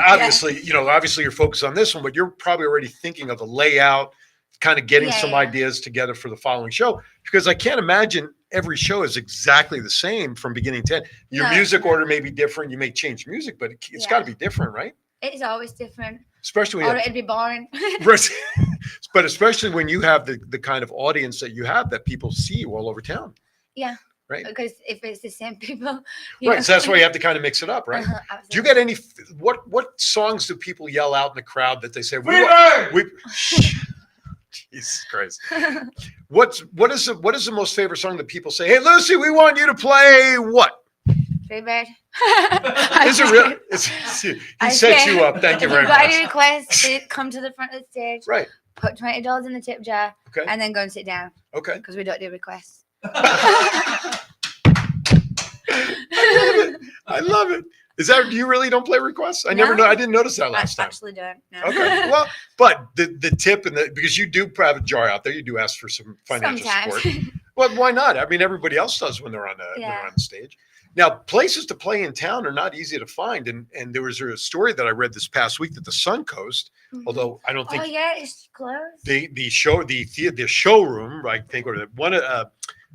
Obviously, obviously you're focused on this one, but you're probably already thinking of the layout, kind of getting some ideas together for the following show. Because I can't imagine every show is exactly the same from beginning to end. Your No. music order may be different. You may change music, but it's Yeah. got to be different, right? It's always different, Especially or when it'd be boring. but especially when you have the kind of audience that you have, that people see you all over town. Yeah. Right. Because if it's the same people, Right. So that's why you have to kind of mix it up, right? Uh-huh, Do you get any? What songs do people yell out in the crowd that they say we? Jesus Christ! What is the most favorite song that people say? Hey, Lucy, we want you to play what? Freebird. Is it real? He set you up. Thank you very If you've got any much. requests, come to the front of the stage, Right. put $20 in the tip jar, Okay. and then go and sit down Okay. because we don't do requests. I love it. Is that, you really don't play requests? I never No. know. I didn't notice that I last time. actually don't. No. Okay. Well, but the tip and because you do have a jar out there, you do ask for some financial Sometimes. support. Well, why not? I mean, everybody else does when they're on when they're on the stage. Now, places to play in town are not easy to find, and there was a story that I read this past week that the Suncoast, although I don't think Oh yeah, it's closed. the showroom, I think, or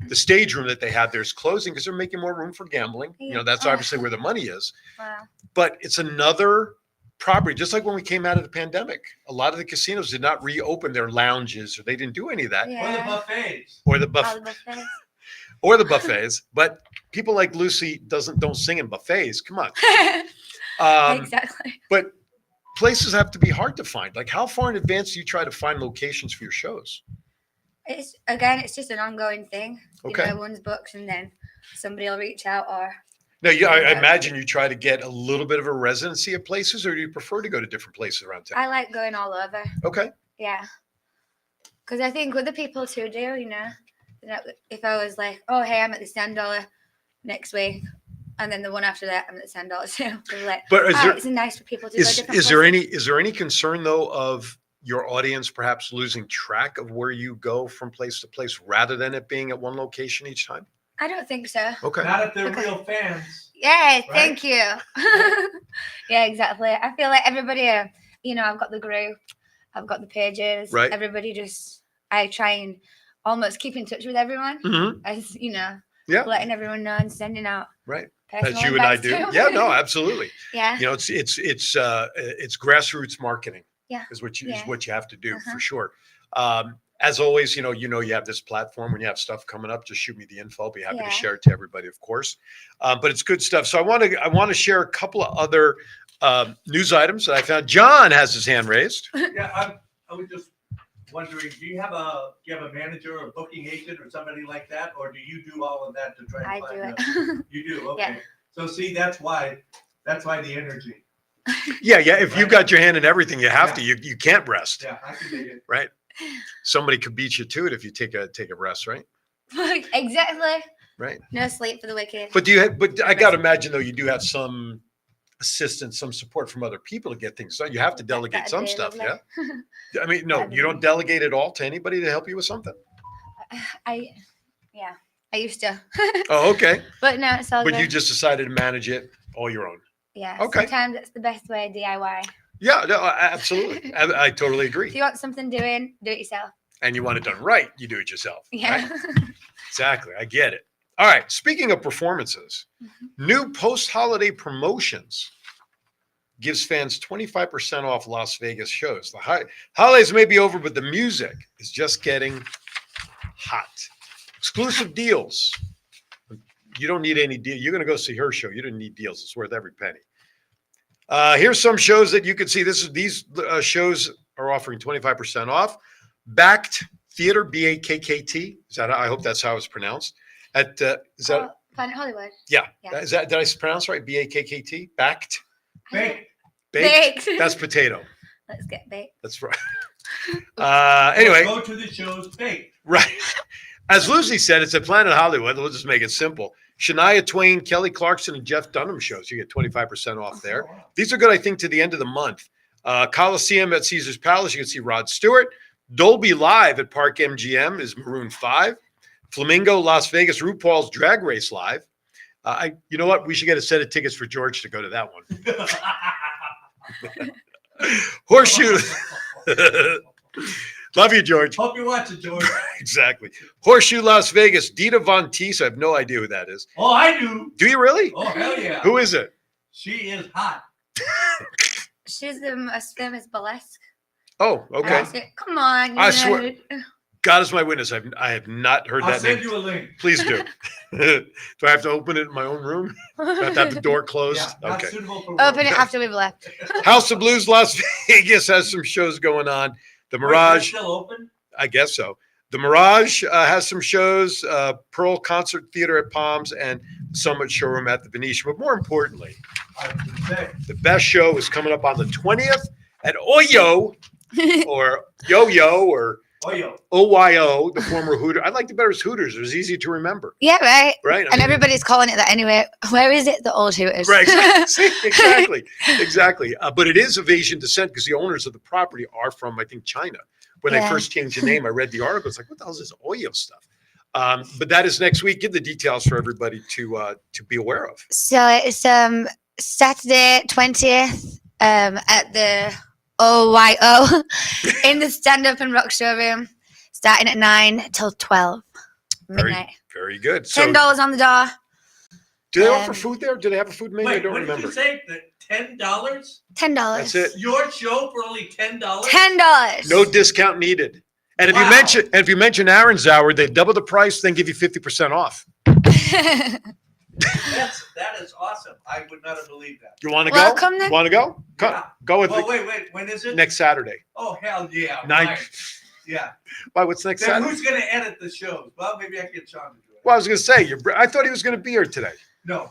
the stage room that they have there is closing because they're making more room for gambling. You know, that's obviously where the money is. Wow. But it's another property, just like when we came out of the pandemic. A lot of the casinos did not reopen their lounges, or they didn't do any of that, Or the buffets. or the All the buffet, buffets. or the buffets. But people like Lucy don't sing in buffets. Come on. Exactly. But places have to be hard to find. Like, how far in advance do you try to find locations for your shows? It's just an ongoing thing. Okay. You know, one's books and then somebody will reach out or. No, I imagine you try to get a little bit of a residency at places, or do you prefer to go to different places around town? I like going all over. Okay. Yeah. Because I think other people too do, you know, if I was like, oh, hey, I'm at the $10 next week, and then the one after that, I'm at the $10 too. So like, But it's nice for people to go different is there any concern though of your audience perhaps losing track of where you go from place to place rather than it being at one location each time? I don't think so. Okay. Not if they're real fans. Yeah, Right? thank you. Yeah, exactly. I feel like everybody, you know, I've got the group, I've got the pages. Right. Everybody I try and almost keep in touch with everyone, Mm-hmm. as you know, Yeah. letting everyone know and sending out. Right. Personal As you and I advice do. too. Yeah. No. Absolutely. Yeah. You know, it's grassroots marketing. Yeah. Is what Yeah. you have to do Uh-huh. for sure. As always, you know, you have this platform. When you have stuff coming up, just shoot me the info. I'll be happy Yeah. to share it to everybody, of course. But it's good stuff. So I want to share a couple of other news items that I found. John has his hand raised. Yeah, I was just wondering, do you have a manager or booking agent or somebody like that, or do you do all of that to try I and do find it. You do, okay. Yeah. So see, that's why the energy. Yeah. If you've got your hand in everything, you have to. You can't rest. Yeah, I can dig it. Right. Somebody could beat you to it if you take a rest, right? Exactly. Right. No sleep for the wicked. But but I got to imagine though, you do have some assistance, some support from other people to get things done. You have to delegate That'd some be stuff. lovely. Yeah. I mean, no, That'd you don't be- delegate at all to anybody to help you with something. I used to. Oh, okay. But no, it's all But good. you just decided to manage it all your own. Yeah. Okay. Sometimes it's the best way, DIY. Yeah, no, absolutely. I totally If agree. you want something doing, do it yourself. And you want it done right, you do it yourself. Yeah. Right? Exactly. I get it. All right. Speaking of performances, new post-holiday promotions gives fans 25% off Las Vegas shows. The holidays may be over, but the music is just getting hot. Exclusive deals. You don't need any deal. You're going to go see her show. You didn't need deals. It's worth every penny. Here's some shows that you can see. These shows are offering 25% off. Backed Theater, B-A-K-K-T. I hope that's how it's pronounced. Is that Planet Hollywood. yeah? Yeah. Is that, did I pronounce right? B-A-K-K-T. Backed. Baked. Baked. Baked. That's potato. Let's get baked. That's right. Anyway, Go to the shows baked. right. As Lucy said, it's at Planet Hollywood. We'll just make it simple. Shania Twain, Kelly Clarkson, and Jeff Dunham shows. You get 25% off there. Oh, wow. These are good, I think, to the end of the month. Coliseum at Caesar's Palace, you can see Rod Stewart. Dolby Live at Park MGM is Maroon 5. Flamingo, Las Vegas, RuPaul's Drag Race Live. You know what? We should get a set of tickets for George to go to that one. Horseshoe. Love you, George. Hope you watch it, George. Exactly. Horseshoe, Las Vegas. Dita Von Teese. I have no idea who that is. Oh, I do. Do you really? Oh, hell yeah. Who is it? She is hot. She's the most famous burlesque. Oh, okay. Come on. I swear. God is my witness. I have not heard I'll that send name. you a link. Please do. Do I have to open it in my own room? Do I have to have the door closed? Yeah, not Okay. suitable for Open work. it after we've left. House of Blues Las Vegas has some shows going on. The Wait, they're Mirage, still open? I guess so. The Mirage has some shows, Pearl Concert Theater at Palms, and Summit Showroom at the Venetian. But more importantly, I was gonna say, the best show is coming up on the 20th at Oyo, or Yo-Yo, or Oyo. OYO, the former Hooter. I like it better as Hooters. It was easy to remember. Yeah, right. Right? And everybody's calling it that anyway. Where is it? The old Hooters. Right, exactly. But it is of Asian descent because the owners of the property are from, I think, China. When they Yeah. first changed the name, I read the article. It's like, what the hell is this Oyo stuff? But that is next week. Give the details for everybody to be aware of. So it's Saturday 20th at the OYO in the Stand Up and Rock showroom, starting at 9 till 12 midnight. Very good. So, $10 on the door. do they offer food there? Do they have a food menu? I Wait, don't what did remember. you say? That $10? $10. That's it. Your show for only $10? $10. No discount needed. And if Wow. you mention Aaron's Hour, they double the price, then give you 50% off. That is awesome. I would not have believed that. You want to Well, go? come then. Want to go? Yeah. Go with Oh, me wait. When is it? next Saturday. Oh, hell yeah. Nine. Right. Yeah. Why? What's next Then Saturday? who's going to edit the shows? Well, maybe I can get Sean to do it. Well, I was going to say, I thought he was going to be here today. No,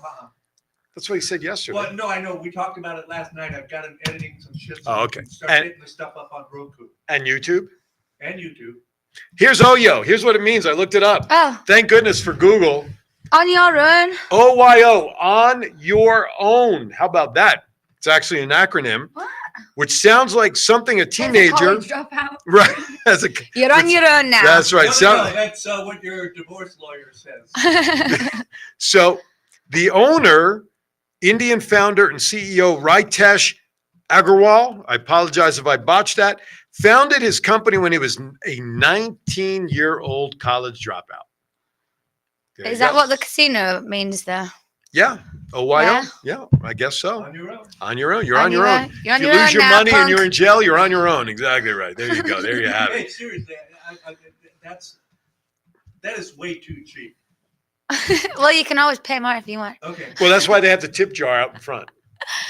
That's what he said yesterday. Well, no, I know. We talked about it last night. I've got him editing some shit. So Oh, we okay. can Start And- hitting the stuff up on Roku And YouTube. and YouTube. Here's Oyo. Here's what it means. I looked it up. Oh, Thank goodness for Google. on your own. OYO, on your own. How about that? It's actually an acronym, What? which sounds like something a teenager, College dropout. right? As a, You're on your own now. that's right. No, Sound- that's what your divorce lawyer says. So the owner, Indian founder and CEO Ritesh Agarwal, I apologize if I botched that, founded his company when he was a 19-year-old college dropout. There you Is that go. what the casino means there? Yeah. OYO? Yeah. Yeah, I guess so. On your own. On your own. You're on your own. You're on If you your lose own your now, money and punk. you're in jail, you're on your own. Exactly right. There you go. There you have Hey, it. seriously, that is way too cheap. Well, you can always pay more if you want. Okay. Well, that's why they have the tip jar out in front.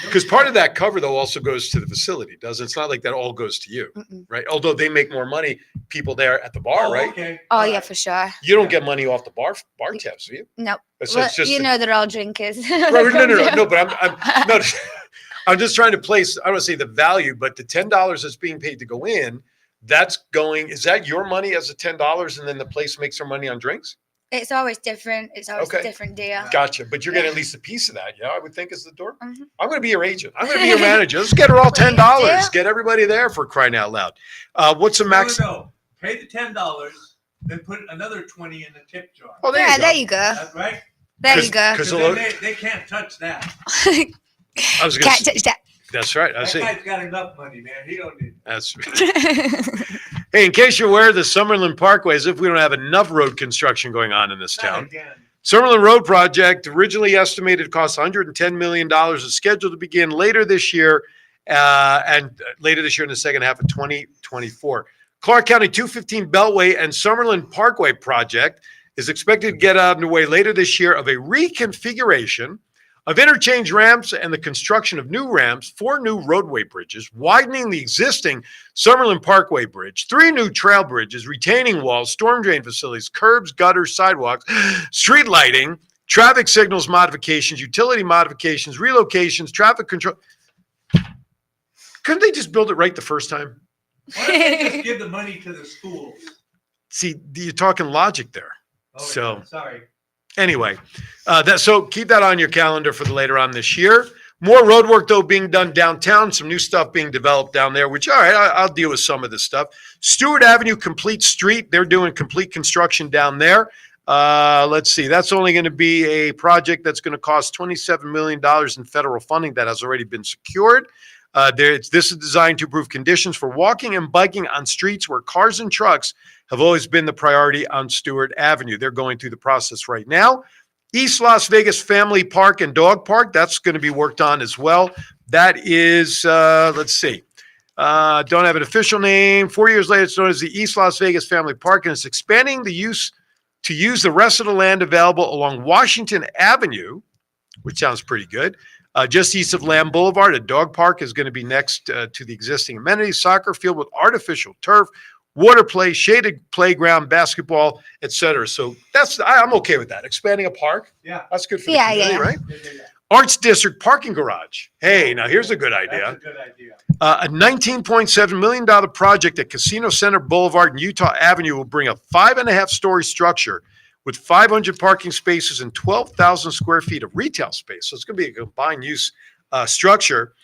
Because part of that cover, though, also goes to the facility, doesn't it? It's not like that all goes to you, Mm-mm. right? Although they make more money, people there at the bar, Oh, right? Okay. Oh, All yeah, right. for sure. You don't get money off the bar tabs, do you? Nope. It's Well, just you know they're all drinkers. Right, no. But I'm just trying to place. I don't want to say the value, but the $10 that's being paid to go in, that's going. Is that your money as a $10, and then the place makes their money on drinks? It's always different. It's always Okay. a different deal. Gotcha. But you're Yeah. getting at least a piece of that. Yeah, I would think is the door. Mhm. I'm going to be your agent. I'm going to be your manager. Let's get her all $10. Yeah. Get everybody there for crying out loud. What's the max? No. Pay the $10, then put another 20 in the tip jar. Oh, there Yeah, you go. there you go. That's right. There you go. Because Because they can't touch that. I was going Can't to. touch that. That's right. I That see. guy's got enough money, man. He don't need. That's. Hey, in case you're aware, the Summerlin Parkway, as if we don't have enough road construction going on in this Not town. again. Summerlin Road project, originally estimated to cost $110 million, is scheduled to begin later this year, later this year in the second half of 2024. Clark County 215 Beltway and Summerlin Parkway project is expected to get underway later this year of a reconfiguration of interchange ramps and the construction of new ramps, 4 new roadway bridges, widening the existing Summerlin Parkway Bridge, 3 new trail bridges, retaining walls, storm drain facilities, curbs, gutters, sidewalks, street lighting, traffic signals modifications, utility modifications, relocations, traffic control. Couldn't they just build it right the first time? Why don't they just give the money to the schools? See, you're talking logic there. Oh, So- yeah, sorry. Anyway, so keep that on your calendar for later on this year. More road work, though, being done downtown. Some new stuff being developed down there, which, all right, I'll deal with some of this stuff. Stewart Avenue Complete Street, they're doing complete construction down there. Let's see, that's only going to be a project that's going to cost $27 million in federal funding that has already been secured. This is designed to improve conditions for walking and biking on streets where cars and trucks have always been the priority on Stewart Avenue. They're going through the process right now. East Las Vegas Family Park and Dog Park, that's going to be worked on as well. That is, let's see, don't have an official name. 4 years later, it's known as the East Las Vegas Family Park, and it's expanding the use the rest of the land available along Washington Avenue, which sounds pretty good. Just east of Lamb Boulevard, a dog park is going to be next to the existing amenities, soccer field with artificial turf, water play, shaded playground, basketball, etc. So I'm okay with that. Expanding a park. Yeah. That's good for the Yeah, community, yeah. right? Yeah. Arts District parking garage. Hey, now here's a good That's idea. a good idea. A $19.7 million project at Casino Center Boulevard and Utah Avenue will bring a 5.5-story structure with 500 parking spaces and 12,000 square feet of retail space. So it's going to be a combined use structure.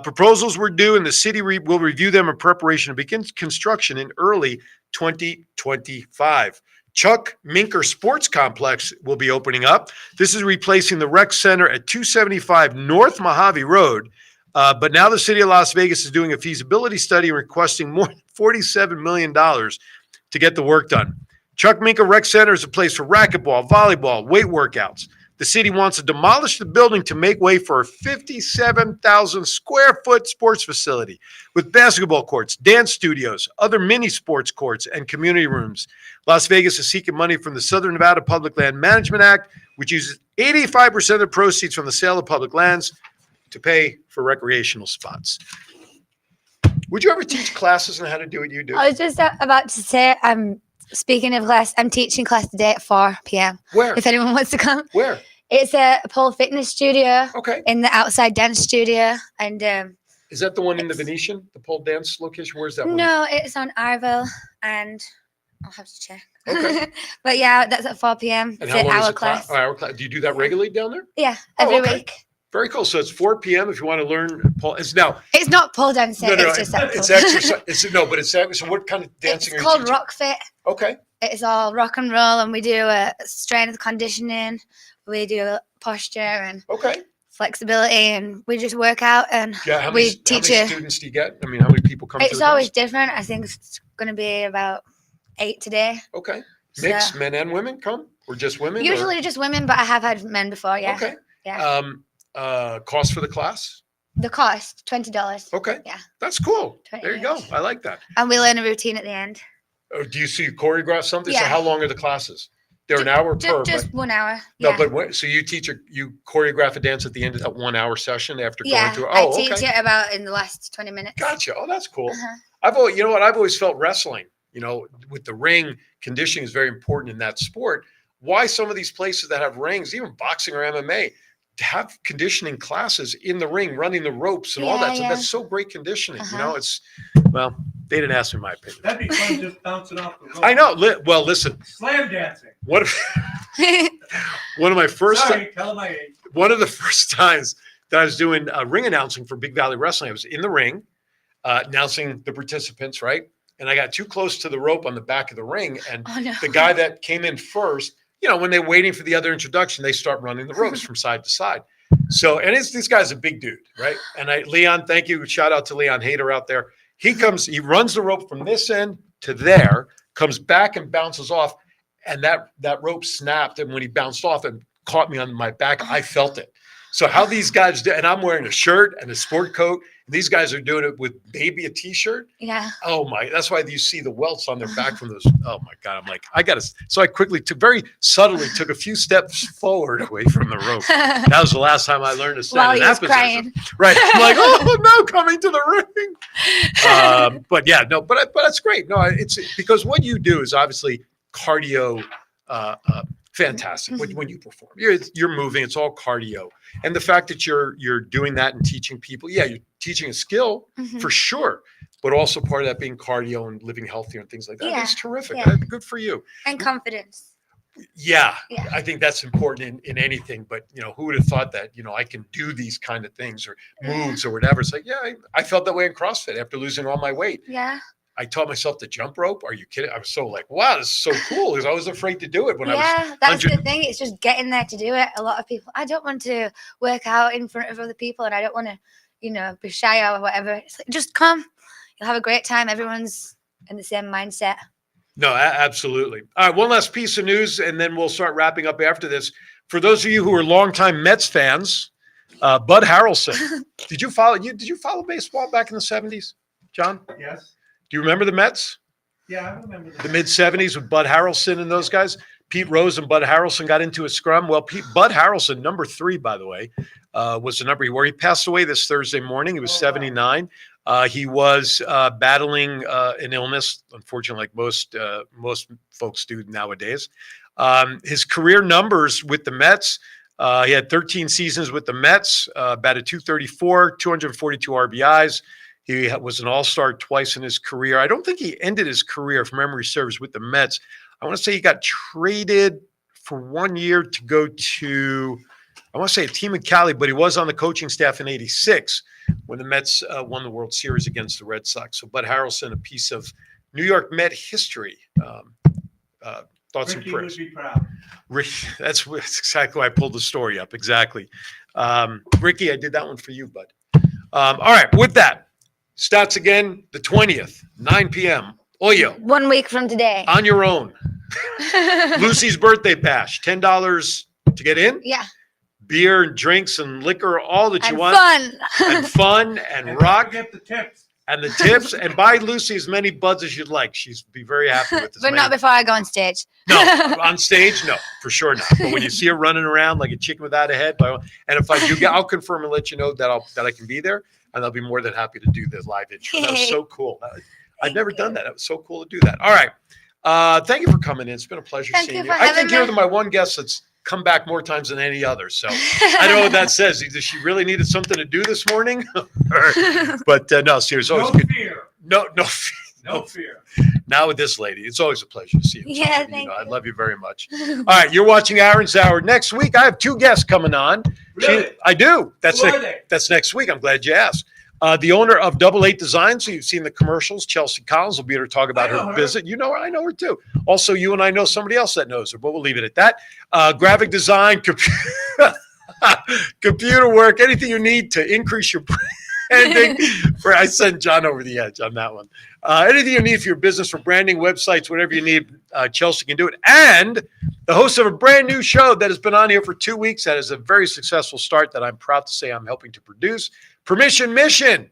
Proposals were due, and the city will review them in preparation to begin construction in early 2025. Chuck Minker Sports Complex will be opening up. This is replacing the rec center at 275 North Mojave Road. But now the city of Las Vegas is doing a feasibility study and requesting more than $47 million to get the work done. Chuck Minker Rec Center is a place for racquetball, volleyball, weight workouts. The city wants to demolish the building to make way for a 57,000 square foot sports facility with basketball courts, dance studios, other mini sports courts, and community rooms. Las Vegas is seeking money from the Southern Nevada Public Land Management Act, which uses 85% of the proceeds from the sale of public lands to pay for recreational spots. Would you ever teach classes on how to do what you do? I was just about to say, speaking of class, I'm teaching class today at 4 p.m. Where? If anyone wants to come. Where? It's a pole fitness studio Okay. in the outside dance studio. And Is that the one in the Venetian, the pole dance location? Where's that one? no, it's on Arville, and I'll have to check. Okay. But yeah, that's at 4 p.m. And It's how an long is hour the class? class. Hour class. Do you do that regularly down there? Yeah, Oh, every okay. week. Very cool. So it's 4 p.m. if you want to learn pole. It's now. It's not pole dancing. No, It's just that it's pole. exercise. But it's so. What kind of dancing It's are you called teaching? Rock Fit. Okay. It's all rock and roll, and we do strength conditioning. We do posture and Okay. flexibility, and we just work out, and Yeah. How we many teach you. students do you get? I mean, how many people come? to It's the always class? different. I think it's going to be about 8 today. Okay. So- Mix men and women come, or just women? or- Usually just women, but I have had men before. Yeah. Okay. Yeah. Cost for the class? The cost $20, Okay. Yeah. That's cool. 20 There you go. each. I like that. and we learn a routine at the end. Do you see you choreograph something? So Yeah. how long are the classes? They're an hour per. Just 1 hour. No, Yeah. but so you you choreograph a dance at the end of that 1 hour session after Yeah, going through. I Oh, teach okay. it about in the last 20 minutes. Gotcha. Oh, that's cool. Uh-huh. I've always felt wrestling, with the ring, conditioning is very important in that sport. Why some of these places that have rings, even boxing or MMA, to have conditioning classes in the ring, running the ropes and all Yeah, that. So yeah. that's so great conditioning. Uh-huh. Well, they didn't ask me my opinion. That'd be fun just bouncing off the rope. I know. Well, listen, Slam dancing. one of my first Sorry, tell my age. one of the first times that I was doing ring announcing for Big Valley Wrestling, I was in the ring announcing the participants, right? And I got too close to the rope on the back of the ring, and Oh, no. the guy that came in first, when they're waiting for the other introduction, they start running the ropes from side to side. So, and this guy's a big dude, right? And Leon, thank you. Shout out to Leon Hader out there. He runs the rope from this end to there, comes back and bounces off. And that rope snapped. And when he bounced off and caught me on my back, I felt it. So how these guys do, and I'm wearing a shirt and a sport coat. And these guys are doing it with maybe a t-shirt. Yeah. Oh my, that's why you see the welts on their back from those. Oh my God. I'm like, so I quickly very subtly took a few steps forward away from the rope. That was the last time I learned to stand While in he that was position. crying. Right. I'm like, oh no, coming to the ring. But yeah, no, but it's great. No, it's because what you do is obviously cardio, fantastic. When you perform, you're moving, it's all cardio. And the fact that you're doing that and teaching people, yeah, you're teaching a skill Mhm. for sure, but also part of that being cardio and living healthier and things like that. Yeah, It's terrific. yeah. Good for you. And confidence. Yeah, Yeah. I think that's important in anything. But who would have thought that I can do these kind of things or moves or whatever? It's like, yeah, I felt that way in CrossFit after losing all my weight. Yeah. I taught myself to jump rope. Are you kidding? I was so like, wow, this is so cool because I was afraid to do it when I Yeah, was. that's the 100 thing. It's just getting there to do it. A lot of people, I don't want to work out in front of other people, and I don't want to, be shy or whatever. It's like, just come. You'll have a great time. Everyone's in the same mindset. No, absolutely. All right, one last piece of news, and then we'll start wrapping up after this. For those of you who are longtime Mets fans, Bud Harrelson. Did you follow baseball back in the 70s, John? Yes. Do you remember the Mets? Yeah, I remember that. The mid 70s with Bud Harrelson and those guys. Pete Rose and Bud Harrelson got into a scrum. Well, Bud Harrelson, number 3, by the way, was the number where he passed away this Thursday morning. He was 79. He was battling an illness, unfortunately, like most folks do nowadays. His career numbers with the Mets, he had 13 seasons with the Mets, batted .234, 242 RBIs. He was an all-star twice in his career. I don't think he ended his career, if memory serves, with the Mets. I want to say he got traded for 1 year to go to, I want to say a team in Cali, but he was on the coaching staff in '86 when the Mets won the World Series against the Red Sox. So Bud Harrelson, a piece of New York Met history. Thoughts and Ricky prayers. would be proud. That's exactly why I pulled the story up. Exactly. Ricky, I did that one for you, bud. All right. With that, stats again, the 20th, 9 p.m. Oyo, 1 week from today. on your own. Lucie's birthday bash, $10 to get in. Yeah. Beer and drinks and liquor, all that you And want. fun. And fun and rock Get the tips. and the tips. And buy Lucy as many buds as you'd like. She's be very happy with this. But not before I go on stage. No, on stage, no, for sure not. But when you see her running around like a chicken without a head, and if I do get, I'll confirm and let you know that I can be there, and I'll be more than happy to do the live intro. That was so cool. I've never done that. It was so cool to do that. All right, thank you for coming in. It's been a pleasure Thank seeing you you. for I think having you're me. my one guest that's come back more times than any other. So I don't know what that says. Either she really needed something to do this morning, but no, seriously, No always good. fear. No fear. Now with this lady, it's always a pleasure to see you. Yeah, Somebody, thank I you. love you very much. All right, you're watching Aaron's Hour. Next week, I have two guests coming on. Really? I do. Who are they? That's next week. I'm glad you asked. The owner of Double 8 Design, so you've seen the commercials. Chelsea Collins will be here to talk about I know her her. visit. You know her, I know her too. Also, you and I know somebody else that knows her, but we'll leave it at that. Graphic design, computer work, anything you need to increase your branding. I sent John over the edge on that one. Anything you need for your business, for branding, websites, whatever you need, Chelsea can do it. And the host of a brand new show that has been on here for 2 weeks, that is a very successful start that I'm proud to say I'm helping to produce. Permission Mission.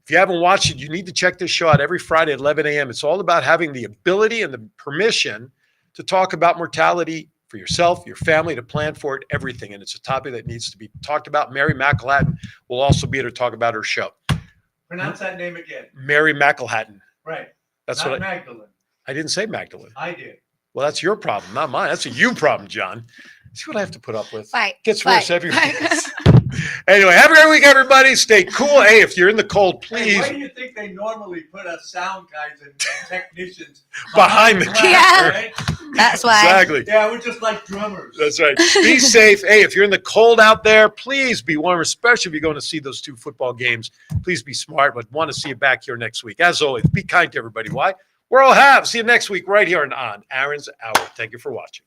If you haven't watched it, you need to check this show out every Friday at 11 a.m. It's all about having the ability and the permission to talk about mortality for yourself, your family, to plan for it, everything. And it's a topic that needs to be talked about. Mary McElhatton will also be here to talk about her show. Pronounce that name again. Mary McElhatton. Right. That's Not what Magdalene. I didn't say Magdalene. I did. Well, that's your problem, not mine. That's a you problem, John. See what I have to put up with? Fight. Gets Fight. worse every week. Fight. Anyway, have a great week, everybody. Stay cool. Hey, if you're in the cold, Hey, please. why do you think they normally put us sound guys and technicians Behind the glass, camera. right? That's why. Exactly. Yeah, we're just like drummers. That's right. Be safe. Hey, if you're in the cold out there, please be warm, especially if you're going to see those 2 football games. Please be smart, but want to see you back here next week. As always, be kind to everybody. Why? We're all have. See you next week right here on Aaron's Hour. Thank you for watching.